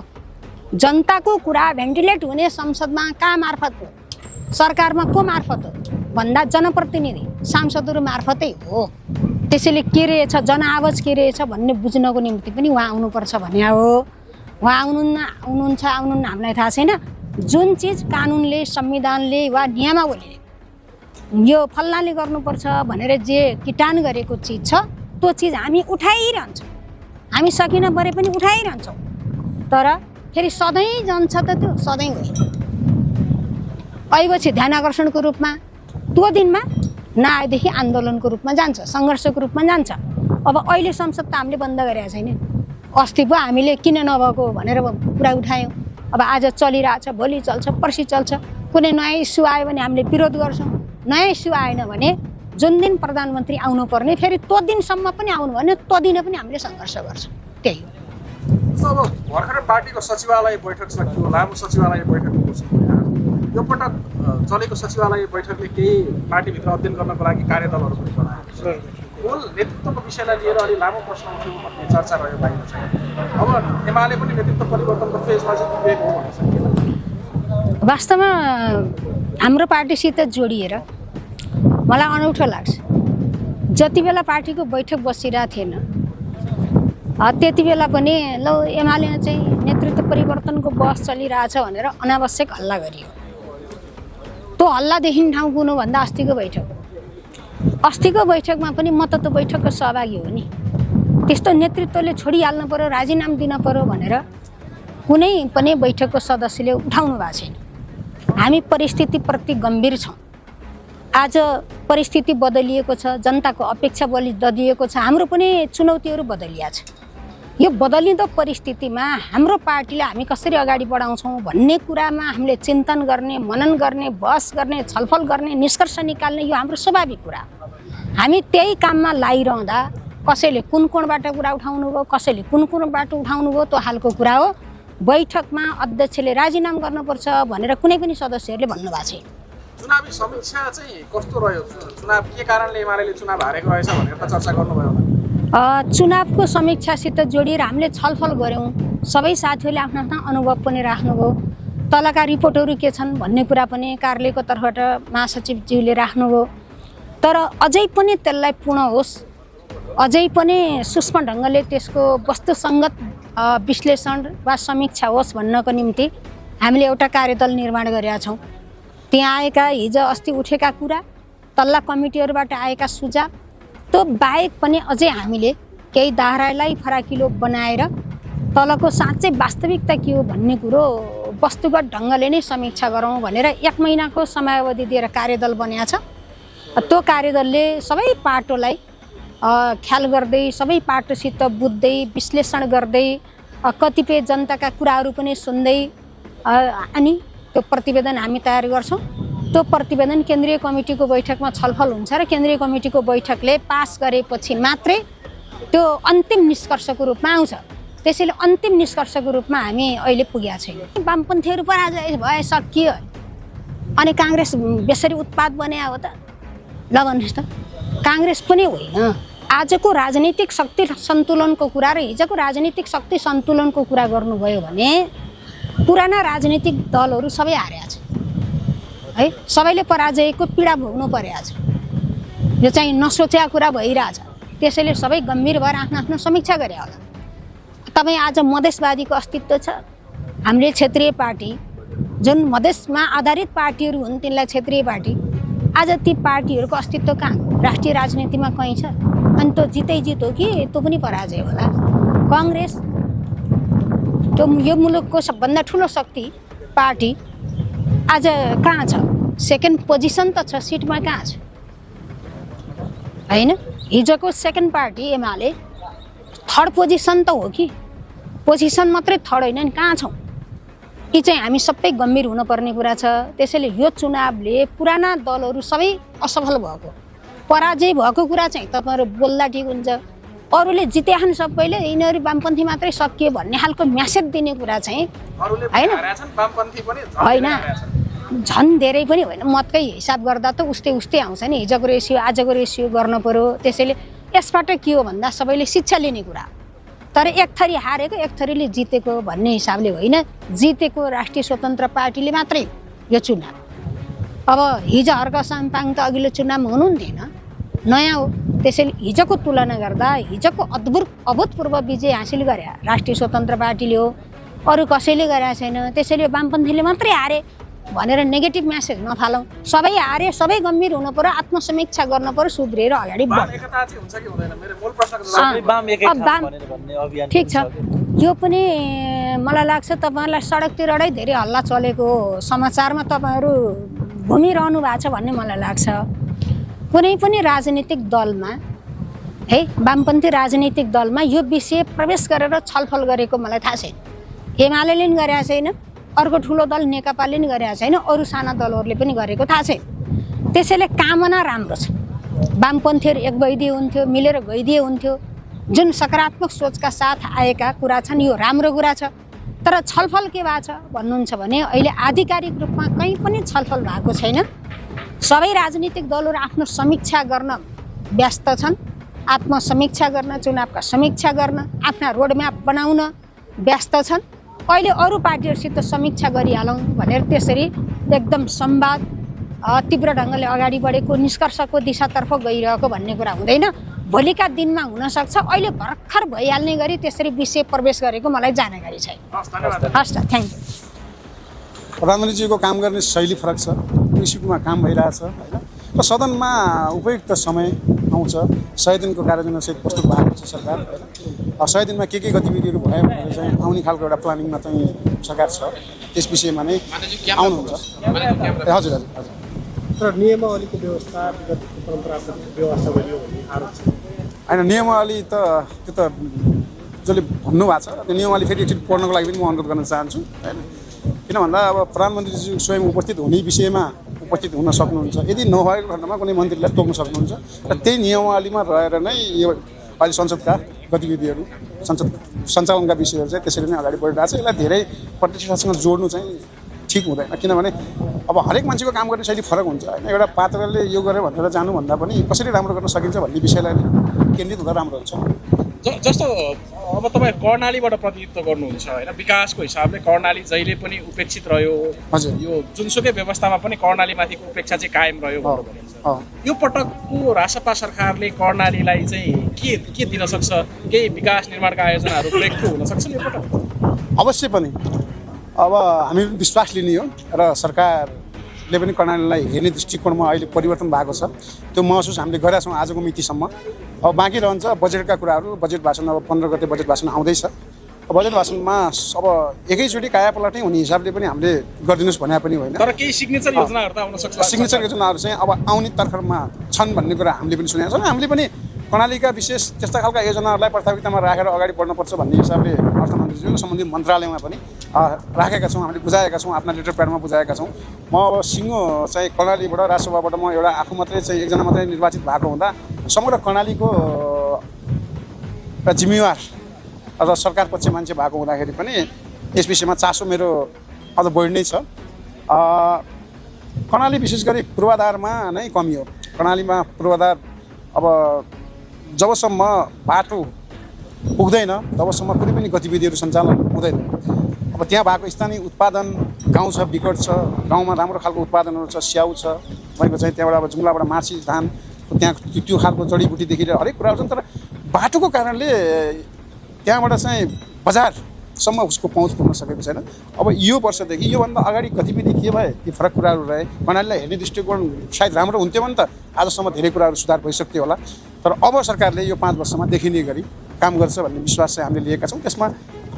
जनताको कुरा भेन्टिलेट हुने संसदमा कहाँ मार्फत हो, सरकारमा को मार्फत हो भन्दा जनप्रतिनिधि सांसदहरू मार्फतै हो। त्यसैले के रहेछ, जनआवाज के रहेछ भन्ने बुझ्नको निम्ति पनि उहाँ आउनुपर्छ भने हो। उहाँ आउनुहुन्छ हामीलाई थाहा छैन। जुन चिज कानुनले, संविधानले वा नियमावलीले यो फल्नाले गर्नुपर्छ भनेर जे किटान गरेको चिज छ त्यो चिज हामी उठाइरहन्छौँ। हामी सकिन परे पनि उठाइरहन्छौँ, तर फेरि सधैँ जान्छ त त्यो सधैँ होइन। अहिले ध्यानाकर्षणको रूपमा त्यो दिनमा नआएदेखि आन्दोलनको रूपमा जान्छ, सङ्घर्षको रूपमा जान्छ। अब अहिले संसद त हामीले बन्द गरेका छैन। अस्ति पो हामीले किन नभएको भनेर कुरा उठायौँ। अब आज चलिरहेछ, भोलि चल्छ, पर्सि चल्छ। कुनै नयाँ इस्यु आयो भने हामीले विरोध गर्छौँ। नयाँ इस्यु आएन भने जुन दिन प्रधानमन्त्री आउनुपर्ने फेरि त्यो दिनसम्म पनि आउनु भने त्यो दिन पनि हामीले सङ्घर्ष गर्छौँ। त्यही हो। अब भर्खरै पार्टीको सचिवालय बैठक सकियो, लामो सचिवालय बैठक यो पटक चलेको सचिवालय बैठकले केही पार्टीभित्र अध्ययन गर्नको लागि कार्यदलहरू पनि बनाएको छ। मूल नेतृत्वको विषयलाई लिएर अलि लामो प्रश्न उठ्यो भन्ने चर्चा रह्यो बाहिर चाहिँ। अब एमाले पनि नेतृत्व परिवर्तनको फेजमा चाहिँ पुगेको हो भन्ने सकिएला। वास्तवमा हाम्रो पार्टीसित जोडिएर मलाई अनौठो लाग्छ। जति बेला पार्टीको बैठक बसिरहेको थिएन त्यति बेला पनि ल एमाले चाहिँ नेतृत्व परिवर्तनको बहस चलिरहेछ भनेर अनावश्यक हल्ला गरियो। त्यो हल्लादेखि ठाउँ पुग्नुभन्दा अस्तिको बैठकमा पनि म त त्यो बैठकको सहभागी हो नि। त्यस्तो नेतृत्वले छोडिहाल्नु पर्यो, राजीनामा दिन पर्यो भनेर कुनै पनि बैठकको सदस्यले उठाउनु भएको छैन। हामी परिस्थितिप्रति गम्भीर छौँ। आज परिस्थिति बदलिएको छ, जनताको अपेक्षा बदलिएको छ, हाम्रो पनि चुनौतीहरू बदलिया छ। यो बदलिँदो परिस्थितिमा हाम्रो पार्टीलाई हामी कसरी अगाडि बढाउँछौँ भन्ने कुरामा हामीले चिन्तन गर्ने, मनन गर्ने, बहस गर्ने, छलफल गर्ने, निष्कर्ष निकाल्ने यो हाम्रो स्वाभाविक कुरा। हामी त्यही काममा लागिरहँदा कसैले कुन कोणबाट कुरा उठाउनु भयो, कसैले कुन कोणबाट उठाउनु भयो त्यो हालको कुरा हो। बैठकमा अध्यक्षले राजीनामा गर्नुपर्छ भनेर कुनै पनि सदस्यहरूले भन्नुभएको छैन। चुनावी समीक्षा चाहिँ कस्तो रह्यो? चुनाव के कारणले एमाले चुनाव हारेको रहेछ भनेर त चर्चा गर्नुभयो होला। चुनावको समीक्षासित जोडिएर हामीले छलफल गऱ्यौँ। सबै साथीहरूले आफ्नो आफ्नो अनुभव पनि राख्नुभयो। तलका रिपोर्टहरू के छन् भन्ने कुरा पनि कार्यालयको तर्फबाट महासचिवज्यूले राख्नुभयो। तर अझै पनि त्यसलाई पूर्ण होस्, अझै पनि सूक्ष्म ढङ्गले त्यसको वस्तुसङ्गत विश्लेषण वा समीक्षा होस् भन्नको निम्ति हामीले एउटा कार्यदल निर्माण गरेका छौँ। त्यहाँ आएका हिजो अस्ति उठेका कुरा, तल्ला कमिटीहरूबाट आएका सुझाव, त्यो बाहेक पनि अझै हामीले केही दायरालाई फराकिलो बनाएर तलको साँच्चै वास्तविकता के हो भन्ने कुरो वस्तुगत ढङ्गले नै समीक्षा गरौँ भनेर 1 महिनाको समयावधि दिएर कार्यदल बनेको छ। त्यो कार्यदलले सबै पाटोलाई ख्याल गर्दै, सबै पाटोसित बुझ्दै, विश्लेषण गर्दै, कतिपय जनताका कुराहरू पनि सुन्दै अनि त्यो प्रतिवेदन हामी तयार गर्छौँ। त्यो प्रतिवेदन केन्द्रीय कमिटीको बैठकमा छलफल हुन्छ र केन्द्रीय कमिटीको बैठकले पास गरेपछि मात्रै त्यो अन्तिम निष्कर्षको रूपमा आउँछ। त्यसैले अन्तिम निष्कर्षको रूपमा हामी अहिले पुगेका छैनौँ। वामपन्थीहरू पराजय भए सकियो अनि काङ्ग्रेस बेसरी उत्पाद बने हो त? ल भन्नुहोस् त। काङ्ग्रेस पनि होइन। आजको राजनीतिक शक्ति सन्तुलनको कुरा र हिजोको राजनीतिक शक्ति सन्तुलनको कुरा गर्नुभयो भने पुराना राजनीतिक दलहरू सबै हारेका छन् है। सबैले पराजयको पीडा भोग्नु परेको छ। यो चाहिँ नसोचेका कुरा भइरहेछ। त्यसैले सबै गम्भीर भएर आफ्नो आफ्नो समीक्षा गरे होला। तपाईँ आज मधेसवादीको अस्तित्व छ। हामीले क्षेत्रीय पार्टी जुन मधेसमा आधारित पार्टीहरू हुन् तिनलाई क्षेत्रीय पार्टी, आज ती पार्टीहरूको अस्तित्व कहाँ? राष्ट्रिय राजनीतिमा कहीँ छ? अनि त्यो जित हो कि त्यो पनि पराजय होला? काङ्ग्रेस त्यो यो मुलुकको सबभन्दा ठुलो शक्ति पार्टी आज कहाँ छ? सेकेन्ड पोजिसन त छ, सिटमा कहाँ छ होइन? हिजोको second party UML third position त हो कि? पोजिसन मात्रै थर्ड होइन नि, कहाँ छौँ? यी चाहिँ हामी सबै गम्भीर हुनुपर्ने कुरा छ। त्यसैले यो चुनावले पुराना दलहरू सबै असफल भएको, पराजय भएको कुरा चाहिँ तपाईँहरू बोल्दा ठिक हुन्छ। अरूले जितेछन् सबैले, यिनीहरू वामपन्थी मात्रै सकियो भन्ने खालको म्यासेज दिने कुरा चाहिँ होइन होइन, झन् धेरै पनि होइन। मतकै हिसाब गर्दा त उस्तै आउँछ नि। हिजोको रेसियो आजको रेसियो गर्नु पऱ्यो। त्यसैले यसबाट के हो भन्दा सबैले शिक्षा लिने कुरा। तर एक थरी हारेको एक थरीले जितेको भन्ने हिसाबले होइन। जितेको राष्ट्रिय स्वतन्त्र पार्टीले मात्रै यो चुनाव। अब हिजो हर्क साम्पाङ त अघिल्लो चुनावमा हुनुहुन्थेन, नयाँ हो। त्यसैले हिजोको तुलना गर्दा हिजोको अभूतपूर्व विजय हासिल गरे राष्ट्रिय स्वतन्त्र पार्टीले हो, अरू कसैले गरेका छैन। त्यसैले वामपन्थीले मात्रै हारे भनेर नेगेटिभ म्यासेज नफालौँ। सबै हारे, सबै गम्भीर हुनु पर्यो, आत्मसमीक्षा गर्नु पर्यो, सुध्रिएर अगाडि ठिक छ। यो पनि मलाई लाग्छ तपाईँहरूलाई सडकतिरबाटै धेरै हल्ला चलेको समाचारमा तपाईँहरू घुमिरहनु भएको छ भन्ने मलाई लाग्छ। कुनै पनि राजनीतिक दलमा है, वामपन्थी राजनीतिक दलमा यो विषय प्रवेश गरेर छलफल गरेको मलाई थाहा छैन। एमाले पनि गरेका छैन, अर्को ठुलो दल नेकपाले पनि गरेका छैन, अरू साना दलहरूले पनि गरेको थाहा छैन। त्यसैले कामना राम्रो छ। वामपन्थीहरू एक भइदिए हुन्थ्यो, मिलेर गइदिए हुन्थ्यो। जुन सकारात्मक सोचका साथ आएका कुरा छन् यो राम्रो कुरा छ। तर छलफल के भएको छ भन्नुहुन्छ भने अहिले आधिकारिक रूपमा कहीँ पनि छलफल भएको छैन। सबै राजनीतिक दलहरू आफ्नो समीक्षा गर्न व्यस्त छन्। आत्मसमीक्षा गर्न, चुनावका समीक्षा गर्न, आफ्ना रोडम्याप बनाउन व्यस्त छन्। अहिले अरू पार्टीहरूसित समीक्षा गरिहालौँ भनेर त्यसरी एकदम संवाद तीव्र ढङ्गले अगाडि बढेको निष्कर्षको दिशातर्फ गइरहेको भन्ने कुरा हुँदैन। भोलिका दिनमा हुनसक्छ। अहिले भर्खर भइहाल्ने गरी त्यसरी विषय प्रवेश गरेको मलाई जानकारी छैन। हस् त, थ्याङ्क यू। प्रधानमन्त्रीजीको काम गर्ने शैली फरक छ, इस्युमा काम भइरहेछ होइन। र सदनमा उपयुक्त समय आउँछ। 100 दिनको कार्ययोजनासहित प्रस्तुत भएको छ सरकार होइन। 100 दिनमा के गतिविधिहरू भयो भनेर चाहिँ आउने खालको एउटा प्लानिङमा चाहिँ सरकार छ। त्यस विषयमा नै आउनुहुन्छ। हजुर हजुर हजुर। तर नियमावलीको व्यवस्था परम्परागत व्यवस्था गरियो भन्ने आरोप छ होइन। नियमावली त त्यो त जसले भन्नुभएको छ, त्यो नियमावली फेरि एकचोटि पढ्नको लागि पनि म अनुरोध गर्न चाहन्छु होइन। किन भन्दा अब प्रधानमन्त्रीजी स्वयं उपस्थित हुने विषयमा उपस्थित हुन सक्नुहुन्छ। यदि नभएको खण्डमा कुनै मन्त्रीलाई तोक्न सक्नुहुन्छ। र त्यही नियमावलीमा रहेर नै यो अहिले संसदका गतिविधिहरू, संसद सञ्चालनका विषयहरू चाहिँ त्यसरी नै अगाडि बढिरहेको छ। यसलाई धेरै प्रतिष्ठासँग जोड्नु चाहिँ ठिक हुँदैन। किनभने अब हरेक मान्छेको काम गर्ने शैली फरक हुन्छ होइन। एउटा पात्रले यो गरेर भनेर जानुभन्दा पनि कसरी राम्रो गर्न सकिन्छ भन्ने विषयलाई केन्द्रित हुँदा राम्रो हुन्छ। जस्तो अब तपाईँ कर्णालीबाट प्रतिनिधित्व गर्नुहुन्छ होइन, विकासको हिसाबले कर्णाली जहिले पनि उपेक्षित रह्यो, हजुर। यो जुनसुकै व्यवस्थामा पनि कर्णालीमाथिको उपेक्षा चाहिँ कायम रह्यो भनेर भनिन्छ। यो पटकको रासपा सरकारले कर्णालीलाई चाहिँ के दिन सक्छ? केही विकास निर्माणका आयोजनाहरू ब्रेक थ्रु हुन सक्छ यो पटक? अवश्य पनि अब हामी विश्वास लिने हो र सरकारले पनि कर्णालीलाई हेर्ने दृष्टिकोणमा अहिले परिवर्तन भएको छ। त्यो महसुस हामीले गरेका छौँ आजको मितिसम्म। अब बाँकी रहन्छ बजेटका कुराहरू। बजेट भाषण अब 15 गते बजेट भाषण आउँदैछ। बजेट भाषणमा अब एकैचोटि कायापलटै हुने हिसाबले पनि हामीले गरिदिनुहोस् भने पनि होइन, तर केही सिग्नेचर योजनाहरू त आउन सक्छ। सिग्नेचर योजनाहरू चाहिँ अब आउने तर्खरमा छन् भन्ने कुरा हामीले पनि सुनेका छौँ। हामीले पनि कर्णालीका विशेष त्यस्ता खालका योजनाहरूलाई प्राथमिकतामा राखेर अगाडि बढ्नुपर्छ भन्ने हिसाबले अर्थमन्त्रीज्यू सम्बन्धित मन्त्रालयमा पनि राखेका छौँ, हामीले बुझाएका छौँ, आफ्ना लेटर प्याडमा बुझाएका छौँ। म अब सिङ्गो चाहिँ कर्णालीबाट राजसभाबाट म एउटा आफू मात्रै चाहिँ एकजना मात्रै निर्वाचित भएको हुँदा समग्र कर्णालीको जिम्मेवार र सरकार पक्ष मान्छे भएको हुँदाखेरि पनि यस विषयमा चासो मेरो अझ बढी नै छ। कर्णाली विशेष गरी पूर्वाधारमा नै कमी हो। कर्णालीमा पूर्वाधार अब जबसम्म बाटो पुग्दैन तबसम्म कुनै पनि गतिविधिहरू सञ्चालन हुँदैन। अब त्यहाँ भएको स्थानीय उत्पादन गाउँ छ, विकट छ, गाउँमा राम्रो खालको उत्पादनहरू छ, स्याउ छ, तपाईँको चाहिँ त्यहाँबाट अब जुम्लाबाट मार्सी धान त्यहाँ त्यो खालको जडीबुटीदेखि लिएर हरेक कुराहरू छन्। तर बाटोको कारणले त्यहाँबाट चाहिँ बजारसम्म उसको पहुँच पुग्न सकेको छैन। अब यो वर्षदेखि योभन्दा अगाडि गतिविधि के भए ती फरक कुराहरू रहे। कर्णालीलाई हेर्ने दृष्टिकोण सायद राम्रो हुन्थ्यो भने त आजसम्म धेरै कुराहरू सुधार भइसक्थ्यो होला। तर अब सरकारले यो 5 वर्षमा देखिने गरी काम गर्छ भन्ने विश्वास चाहिँ हामीले लिएका छौँ। त्यसमा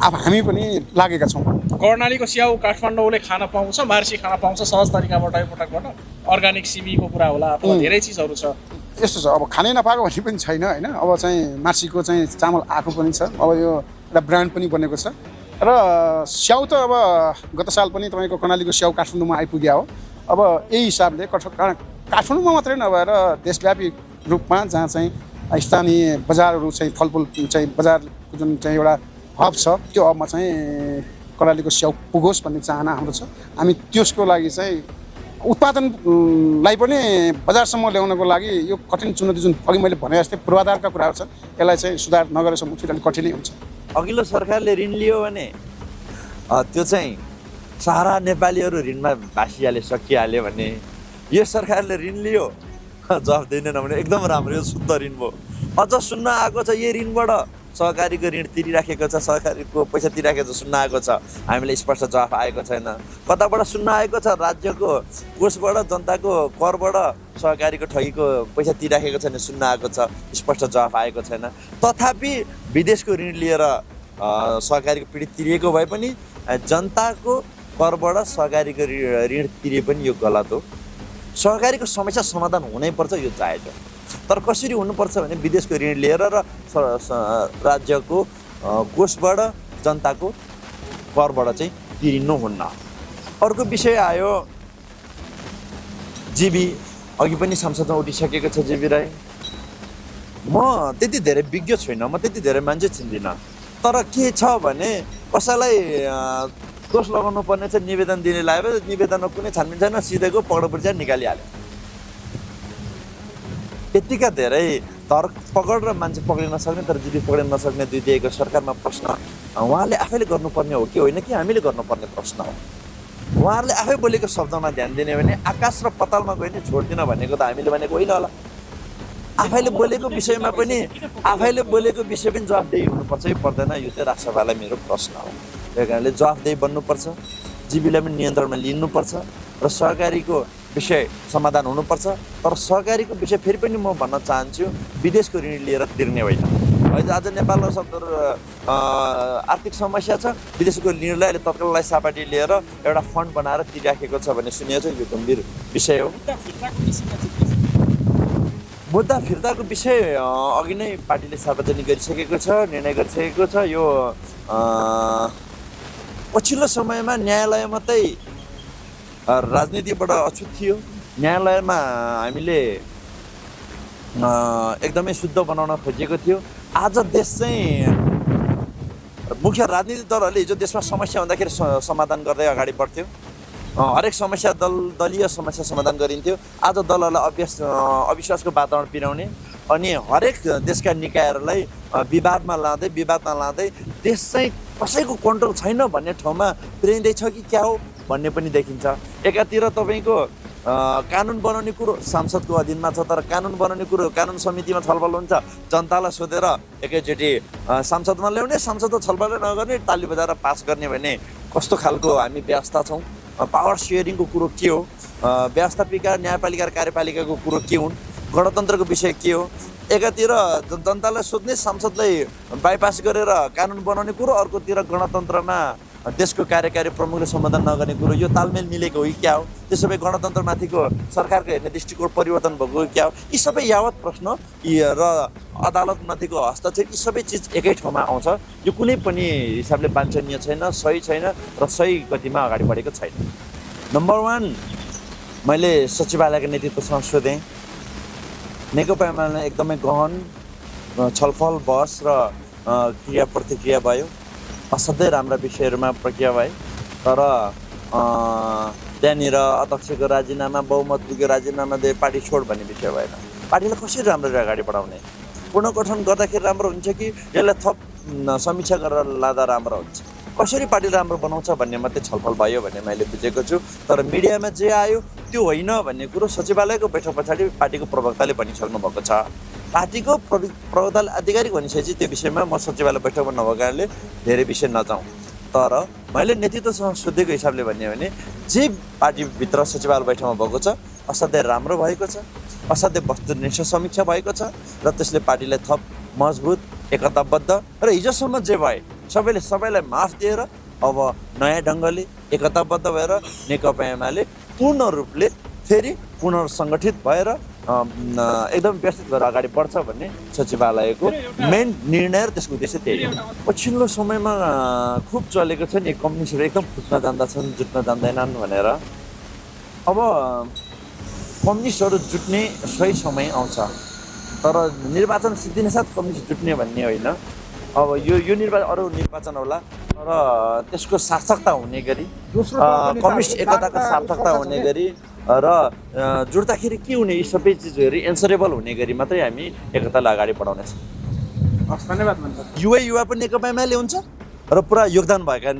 अब हामी पनि लागेका छौँ। कर्णालीको स्याउ काठमाडौँले खान पाउँछ, मार्सी खान पाउँछ सहज तरिकाबाट यो पटकबाट? अर्ग्यानिक सिमीको कुरा होला अथवा धेरै चिजहरू छ यस्तो छ। अब खानै नपाएको भन्ने पनि छैन होइन। अब चाहिँ मार्सीको चाहिँ चामल आएको पनि छ। अब यो एउटा ब्रान्ड पनि बनेको छ र स्याउ त अब गत साल पनि तपाईँको कर्णालीको स्याउ काठमाडौँमा आइपुग्यो हो। अब यही हिसाबले काठमाडौँमा मात्रै नभएर देशव्यापी रूपमा जहाँ चाहिँ स्थानीय बजारहरू चाहिँ फलफुल चाहिँ बजारको जुन चाहिँ एउटा हब छ त्यो हबमा चाहिँ कर्णालीको स्याउ पुगोस् भन्ने चाहना हाम्रो छ। हामी त्यसको लागि चाहिँ उत्पादनलाई पनि बजारसम्म ल्याउनको लागि यो कठिन चुनौती जुन अघि मैले भने जस्तै पूर्वाधारका कुराहरू छन् यसलाई चाहिँ सुधार नगरेसम्म उठिरहनु कठिनै हुन्छ। अघिल्लो सरकारले ऋण लियो भने त्यो चाहिँ सारा नेपालीहरू ऋणमा भासिहाले सकिहाल्यो भने यो सरकारले ऋण लियो जवाफ दिँदैन भने एकदम राम्रो, यो शुद्ध ऋण भयो। अझ सुन्न आएको छ यो ऋणबाट सहकारीको ऋण तिरिराखेको छ, सहकारीको पैसा तिरिराखेको छ सुन्न आएको छ। हामीले स्पष्ट जवाफ आएको छैन। कताबाट सुन्न आएको छ राज्यको कोषबाट जनताको करबाट सहकारीको ठगीको पैसा तिरिराखेको छैन सुन्न आएको छ, स्पष्ट जवाफ आएको छैन। तथापि विदेशको ऋण लिएर सहकारीको पीडित तिरिएको भए पनि जनताको करबाट सहकारीको ऋण तिरे पनि यो गलत हो। सहकारीको समस्या समाधान हुनैपर्छ, यो जायज हो। तर कसरी हुनुपर्छ भने विदेशको ऋण लिएर र राज्यको कोषबाट जनताको करबाट चाहिँ तिरिनुहुन्न। अर्को विषय आयो जीवी, अघि पनि संसदमा उठिसकेको छ जीवी राई। म त्यति धेरै विज्ञ छुइनँ, म त्यति धेरै मान्छे चिन्दिनँ। तर के छ भने कसैलाई दोष लगाउनु पर्ने चाहिँ निवेदन दिने लाग्यो, निवेदनमा कुनै छानबिन छैन, सिधैको पकडपुर्जा निकालिहाल्यो। यतिका धेरै धरपकड र मान्छे पक्रिन नसक्ने तर जीवी पक्रिन नसक्ने दिएको सरकारमा प्रश्न उहाँले आफैले गर्नुपर्ने हो कि होइन कि हामीले गर्नुपर्ने प्रश्न हो। उहाँहरूले आफै बोलेको शब्दमा ध्यान दिने भने आकाश र पतालमा गयो भने छोड्दिन भनेको त हामीले भनेको होइन होला। आफैले बोलेको विषयमा पनि जवाफदेही हुनुपर्छ कि पर्दैन, यो चाहिँ राष्ट्रसभालाई मेरो प्रश्न हो। त्यही कारणले जवाफदेही बन्नुपर्छ, जीवीलाई पनि नियन्त्रणमा लिनुपर्छ र सहकारीको विषय समाधान हुनुपर्छ। तर सहकारीको विषय फेरि पनि म भन्न चाहन्छु विदेशको ऋण लिएर तिर्ने होइन। आज नेपालमा आर्थिक समस्या छ, विदेशको ऋणलाई अहिले तत्काललाई सापाटी लिएर एउटा फन्ड बनाएर तिरिराखेको छ भन्ने सुनिएको छ। यो गम्भीर विषय हो। मुद्दा फिर्ताको विषय अघि नै पार्टीले सार्वजनिक गरिसकेको छ, निर्णय गरिसकेको छ। यो पछिल्लो समयमा न्यायालय मात्रै राजनीतिबाट अछुत थियो। न्यायालयमा हामीले एकदमै शुद्ध बनाउन खोजेको थियो। आज देश चाहिँ मुख्य राजनीतिक दलहरूले हिजो देशमा समस्या हुँदाखेरि समाधान गर्दै अगाडि बढ्थ्यो। हरेक समस्या दलीय समस्या समाधान गरिन्थ्यो। आज दलहरूलाई अविश्वासको वातावरण पिराउने अनि हरेक देशका निकायहरूलाई विवादमा लाँदै देश चाहिँ कसैको कन्ट्रोल छैन भन्ने ठाउँमा पुर्याइँदैछ कि क्या हो भन्ने पनि देखिन्छ। एकातिर तपाईँको कानुन बनाउने कुरो सांसदको अधीनमा छ, तर कानुन बनाउने कुरो कानुन समितिमा छलफल हुन्छ, जनतालाई सोधेर एकैचोटि संसदमा ल्याउने, संसदमा छलफल नगर्ने, ताली बजाएर पास गर्ने भन्ने कस्तो खालको हामी व्यवस्था छौँ। पावर सेयरिङको कुरो के हो, व्यवस्थापिका न्यायपालिका र कार्यपालिकाको कुरो के हुन्, गणतन्त्रको विषय के हो। एकातिर जनतालाई सोध्ने, संसदलाई बाइपास गरेर कानुन बनाउने कुरो, अर्कोतिर गणतन्त्रमा देशको कार्यकारी प्रमुखले सम्बोधन नगर्ने कुरो। यो तालमेल मिलेको हो कि क्या हो? त्यसो भए गणतन्त्रमाथिको सरकारको हेर्ने दृष्टिकोण परिवर्तन भएको हो क्या हो? यी सबै यावत प्रश्न र अदालतमाथिको हस्तक्षेप, यी सबै चिज एकै ठाउँमा आउँछ। यो कुनै पनि हिसाबले वाञ्छनीय छैन, सही छैन र सही गतिमा अगाडि बढेको छैन। नम्बर 1, मैले सचिवालयको नेतृत्वसँग सोधेँ। नेकपा एमाले एकदमै गहन छलफल, बहस र क्रिया प्रतिक्रिया भयो। असाध्यै राम्रा विषयहरूमा प्रक्रिया भए, तर त्यहाँनिर अध्यक्षको राजीनामा, बहुमत पुग्यो, राजीनामा दिए, पार्टी छोड भन्ने विषय भएन। पार्टीलाई कसरी राम्ररी अगाडि बढाउने, पुनर्गठन गर्दाखेरि राम्रो हुन्छ कि यसलाई थप समीक्षा गरेर लाँदा राम्रो हुन्छ, कसरी पार्टी राम्रो बनाउँछ भन्ने मात्रै छलफल भयो भन्ने मैले बुझेको छु। तर मिडियामा जे आयो त्यो होइन भन्ने कुरो सचिवालयको बैठक पछाडि पार्टीको प्रवक्ताले भनिसक्नु भएको छ। पार्टीको प्रवक्ता आधिकारिक भनिसकेपछि त्यो विषयमा म सचिवालय बैठकमा नभएको कारणले धेरै विषय नजाउँ। तर मैले नेतृत्वसँग सोधेको हिसाबले भन्ने हो भने जे पार्टीभित्र सचिवालय बैठकमा भएको छ असाध्यै राम्रो भएको छ, असाध्यै वस्तुनिष्ठ समीक्षा भएको छ र त्यसले पार्टीलाई थप मजबुत, एकताबद्ध र हिजोसम्म जे भए सबैलाई माफ दिएर अब नयाँ ढङ्गले एकताबद्ध भएर नेकपा एमाले पूर्ण रूपले फेरि पुनर्सङ्गठित भएर एकदम व्यवस्थित भएर अगाडि बढ्छ भन्ने सचिवालयको मेन निर्णय र त्यसको उद्देश्य त्यही हो। पछिल्लो समयमा खुब चलेको छ नि कम्युनिस्टहरू एकदम फुट्न जान्दछन्, जुट्न जान्दैनन् भनेर। अब कम्युनिस्टहरू जुट्ने सही समय आउँछ, तर निर्वाचन सिद्धिने साथ कम्युनिस्ट जुट्ने भन्ने होइन। अब यो निर्वाचन अरू निर्वाचन होला, तर त्यसको सार्थकता हुने गरी, कम्युनिस्ट एकताको सार्थकता हुने गरी र जुट्दाखेरि के हुने, यी सबै चिजहरू एन्सरेबल हुने गरी मात्रै हामी एकतालाई अगाडि बढाउनेछौँ। धन्यवाद। युवा पनि नेकपा एमाले हुन्छ र पुरा योगदान भएका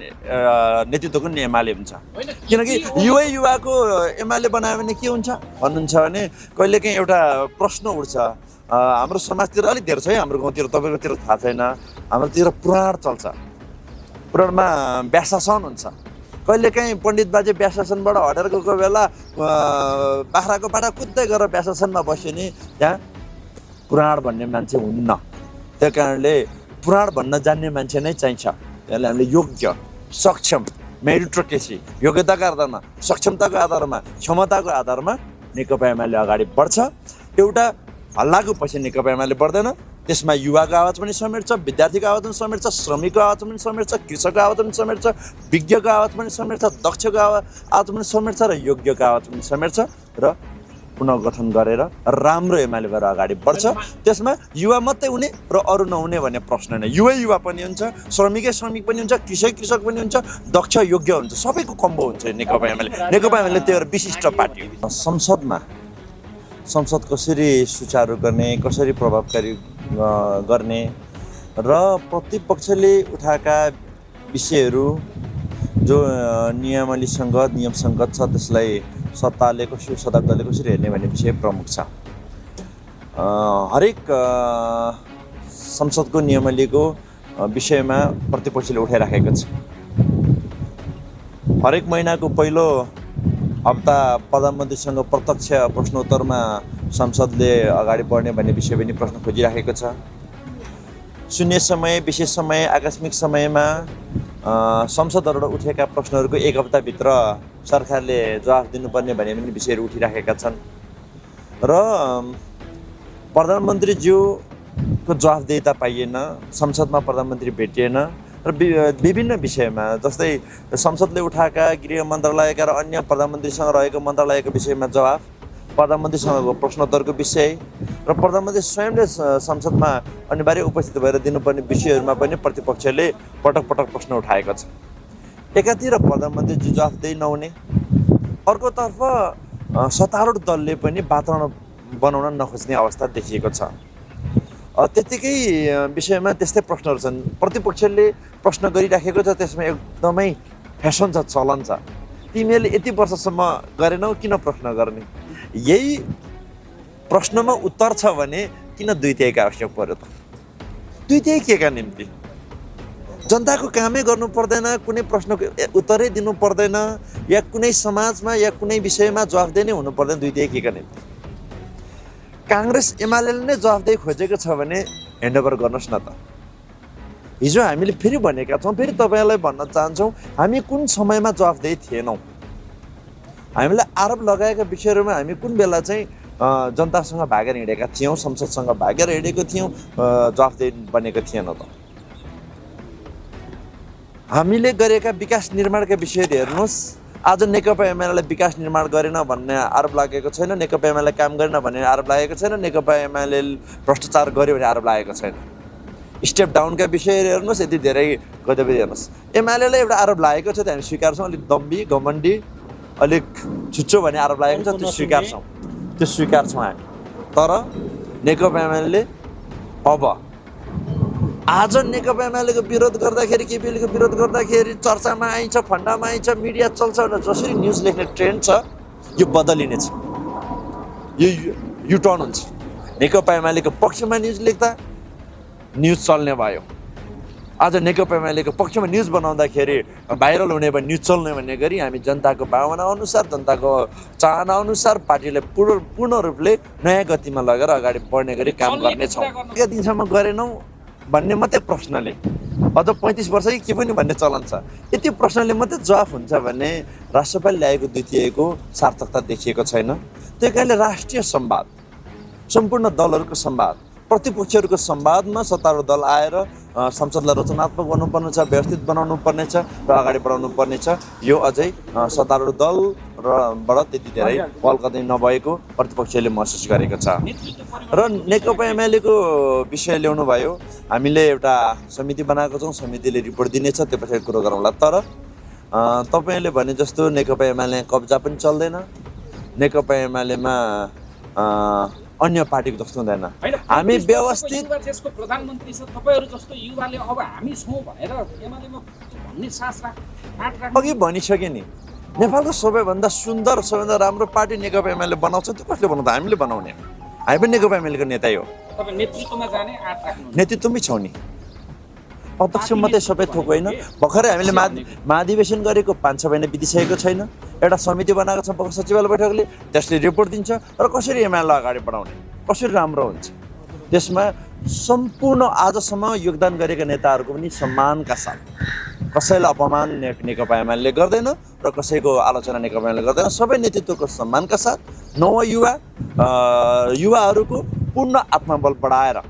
नेतृत्वको एमाले हुन्छ। किनकि युवाको एमाले बनायो भने के हुन्छ भन्नुहुन्छ भने कहिलेकाहीँ एउटा प्रश्न उठ्छ। हाम्रो समाजतिर अलिक धेरै छ है, हाम्रो गाउँतिर, तपाईँकोतिर थाहा छैन, हाम्रोतिर पुराण चल्छ, पुराणमा व्याशासन हुन्छ। कहिलेकाहीँ पण्डित बाजे व्याशासनबाट हटेर गएको बेला बाख्राको पाटा कुद्दै गएर व्याशासनमा बस्यो नि त्यहाँ पुराण भन्ने मान्छे हुन्न। त्यही कारणले पुराण भन्न जान्ने मान्छे नै चाहिन्छ। त्यसले हामीले योग्य, सक्षम, मेरिटोक्रेसी, योग्यताको आधारमा, सक्षमताको आधारमा, क्षमताको आधारमा नेकपा एमाले अगाडि बढ्छ। एउटा हल्लाको पछि नेकपा एमाले बढ्दैन, त्यसमा युवाको आवाज पनि समेट्छ, विद्यार्थीको आवाज पनि समेट्छ, श्रमिकको आवाज पनि समेट्छ, कृषकको आवाज पनि समेट्छ, विज्ञको आवाज पनि समेट्छ, दक्षको आवाज पनि समेट्छ र योग्यको आवाज पनि समेट्छ र पुनर्गठन गरेर राम्रो एमाले भएर अगाडि बढ्छ। त्यसमा युवा मात्रै हुने र अरू नहुने भन्ने प्रश्न नै। युवा पनि हुन्छ, श्रमिक पनि हुन्छ, कृषक पनि हुन्छ, दक्ष योग्य हुन्छ, सबैको कम्बो हुन्छ नेकपा एमाले। नेकपा एमाले त्यो विशिष्ट पार्टी हो। संसद कसरी सुचारू गर्ने, कसरी प्रभावकारी गर्ने र प्रतिपक्षले उठाएका विषयहरू जो नियम सङ्गत छ त्यसलाई सत्ताले कसरी, सदकले कसरी हेर्ने भन्ने विषय प्रमुख छ। हरेक संसदको नियमावलीको विषयमा प्रतिपक्षले उठाइराखेको छ। हरेक महिनाको पहिलो हप्ता प्रधानमन्त्रीसँग प्रत्यक्ष प्रश्नोत्तरमा संसदले अगाडि बढ्ने भन्ने विषय पनि प्रश्न खोजिराखेको छ। शून्य समय, विशेष समय, आकस्मिक समयमा संसदबाट उठेका प्रश्नहरूको एक हप्ताभित्र सरकारले जवाफ दिनुपर्ने भन्ने पनि विषयहरू उठिराखेका छन् र प्रधानमन्त्रीज्यूको जवाफदेहिता पाइएन, संसदमा प्रधानमन्त्री भेटिएन र विभिन्न विषयमा, जस्तै संसदले उठाएका गृह मन्त्रालयका र अन्य प्रधानमन्त्रीसँग रहेको मन्त्रालयको विषयमा जवाफ, प्रधानमन्त्रीसँगको प्रश्नोत्तरको विषय र प्रधानमन्त्री स्वयंले संसदमा अनिवार्य उपस्थित भएर दिनुपर्ने विषयहरूमा पनि प्रतिपक्षले पटक पटक प्रश्न उठाएको छ। एकातिर प्रधानमन्त्रीजी जवाफदेही नहुने, अर्कोतर्फ सत्तारूढ दलले पनि वातावरण बनाउन नखोज्ने अवस्था देखिएको छ। त्यतिकै विषयमा त्यस्तै प्रश्नहरू छन्। प्रतिपक्षले प्रश्न गरिराखेको छ, त्यसमा एकदमै फेसन छ, चलन छ। तिमीहरूले यति वर्षसम्म गरेनौ, किन प्रश्न गर्ने? यही प्रश्नमा उत्तर छ भने किन 2/3 आवश्यक पर्यो त? 2/3 के का निम्ति? जनताको कामै गर्नु पर्दैन, कुनै प्रश्नको उत्तरै दिनु पर्दैन, या कुनै समाजमा या कुनै विषयमा जवाफदेही नै हुनु पर्दैन, 2/3 के का निम्ति? काङ्ग्रेस एमालेले नै जवाफदेही खोजेको छ भने ह्यान्डओभर गर्नुहोस् न त। हिजो हामीले फेरि भनेका छौँ, फेरि तपाईँलाई भन्न चाहन्छौँ, हामी कुन समयमा जवाफदेही थिएनौँ? हामीले आरोप लगाएका विषयहरूमा हामी कुन बेला चाहिँ जनतासँग भागेर हिँडेका थियौँ, संसदसँग भागेर हिँडेको थियौँ, जवाफदेही बनेको थिएन त? हामीले गरेका विकास निर्माणका विषयहरू हेर्नुहोस्। आज नेकपा एमाले विकास निर्माण गरेन भन्ने आरोप लागेको छैन, नेकपा एमाले काम गरेन भन्ने आरोप लागेको छैन, नेकपा एमाले भ्रष्टाचार गर्यो भन्ने आरोप लागेको छैन। स्टेप डाउनका विषयहरू हेर्नुहोस्, यति धेरै गतिविधि हेर्नुहोस्। एमालेले एउटा आरोप लागेको छ, त्यो हामी स्वीकार्छौँ, अलिक दम्बी घमण्डी अलिक छुच्चो भन्ने आरोप लागेको छ, त्यो स्वीकार्छौँ हामी। तर नेकपा एमाले अब आज नेकपा एमालेको विरोध गर्दाखेरि, केपीएलको विरोध गर्दाखेरि चर्चामा आइन्छ, फन्डामा आइन्छ, मिडिया चल्छ भनेर जसरी न्युज लेख्ने ट्रेन्ड छ, यो बदलिनेछ, यो युटर्न हुन्छ। नेकपा एमालेको पक्षमा न्युज लेख्दा न्युज चल्ने भयो। आज नेकपा एमालेको पक्षमा न्युज बनाउँदाखेरि भाइरल हुने भयो, न्युज चल्ने भन्ने गरी हामी जनताको भावना अनुसार, जनताको चाहना अनुसार पार्टीले पूर्ण रूपले नयाँ गतिमा लगेर अगाडि बढ्ने गरी काम गर्नेछौँ। के दिनसम्म गरेनौँ भन्ने मात्रै प्रश्नले, अझ 35 वर्ष कि के पनि भन्ने चलन छ, यति प्रश्नले मात्रै जवाफ हुन्छ भने राष्ट्रपालले ल्याएको 2/3 सार्थकता देखिएको छैन। त्यही कारणले राष्ट्रिय संवाद, सम्पूर्ण दलहरूको संवाद, प्रतिपक्षहरूको संवादमा सत्तारूढ दल आएर संसदलाई रचनात्मक बनाउनुपर्ने छ, व्यवस्थित बनाउनु पर्नेछ र अगाडि बढाउनु पर्नेछ। यो अझै सत्तारूढ दलबाट त्यति धेरै पहल कदमी नभएको प्रतिपक्षले महसुस गरेको छ। र नेकपा एमालेको विषय ल्याउनु भयो, हामीले एउटा समिति बनाएको छौँ, समितिले रिपोर्ट दिनेछ, त्यो पछि कुरो गरौँला। तर तपाईँले भने जस्तो नेकपा एमाले कब्जा पनि चल्दैन, नेकपा एमालेमा अन्य पार्टीको जस्तो हुँदैन। हामी व्यवस्थित देशको प्रधानमन्त्री छ, तपाईहरु जस्तो युवाले अब हामी छौं भनेर एमालेमा भन्ने सास राख्नु अघि भनिसके नि, नेपालको सबैभन्दा सुन्दर, सबैभन्दा राम्रो पार्टी नेकपा एमाले बनाउँछ। त्यो कसले बनाउँछ? हामीले बनाउने। हामी पनि नेकपा एमालेको नेतै हो। तपाई नेतृत्वमा जाने आँट राख्नु। नेतृत्वमै छौँ नि, अध्यक्ष मात्रै सबै थोक होइन। भर्खरै हामीले महाधिवेशन गरेको 5-6 महिना बितिसकेको छैन। एउटा समिति बनाएको छ पक्ष सचिवालय बैठकले, त्यसले रिपोर्ट दिन्छ र कसरी एमाले अगाडि बढाउने, कसरी राम्रो हुन्छ। त्यसमा सम्पूर्ण आजसम्म योगदान गरेका नेताहरूको पनि सम्मानका साथ, कसैलाई अपमान नेकपा एमाले गर्दैन र कसैको आलोचना नेकपा एमाले गर्दैन। सबै नेतृत्वको सम्मानका साथ युवाहरूको पूर्ण आत्मबल बढाएर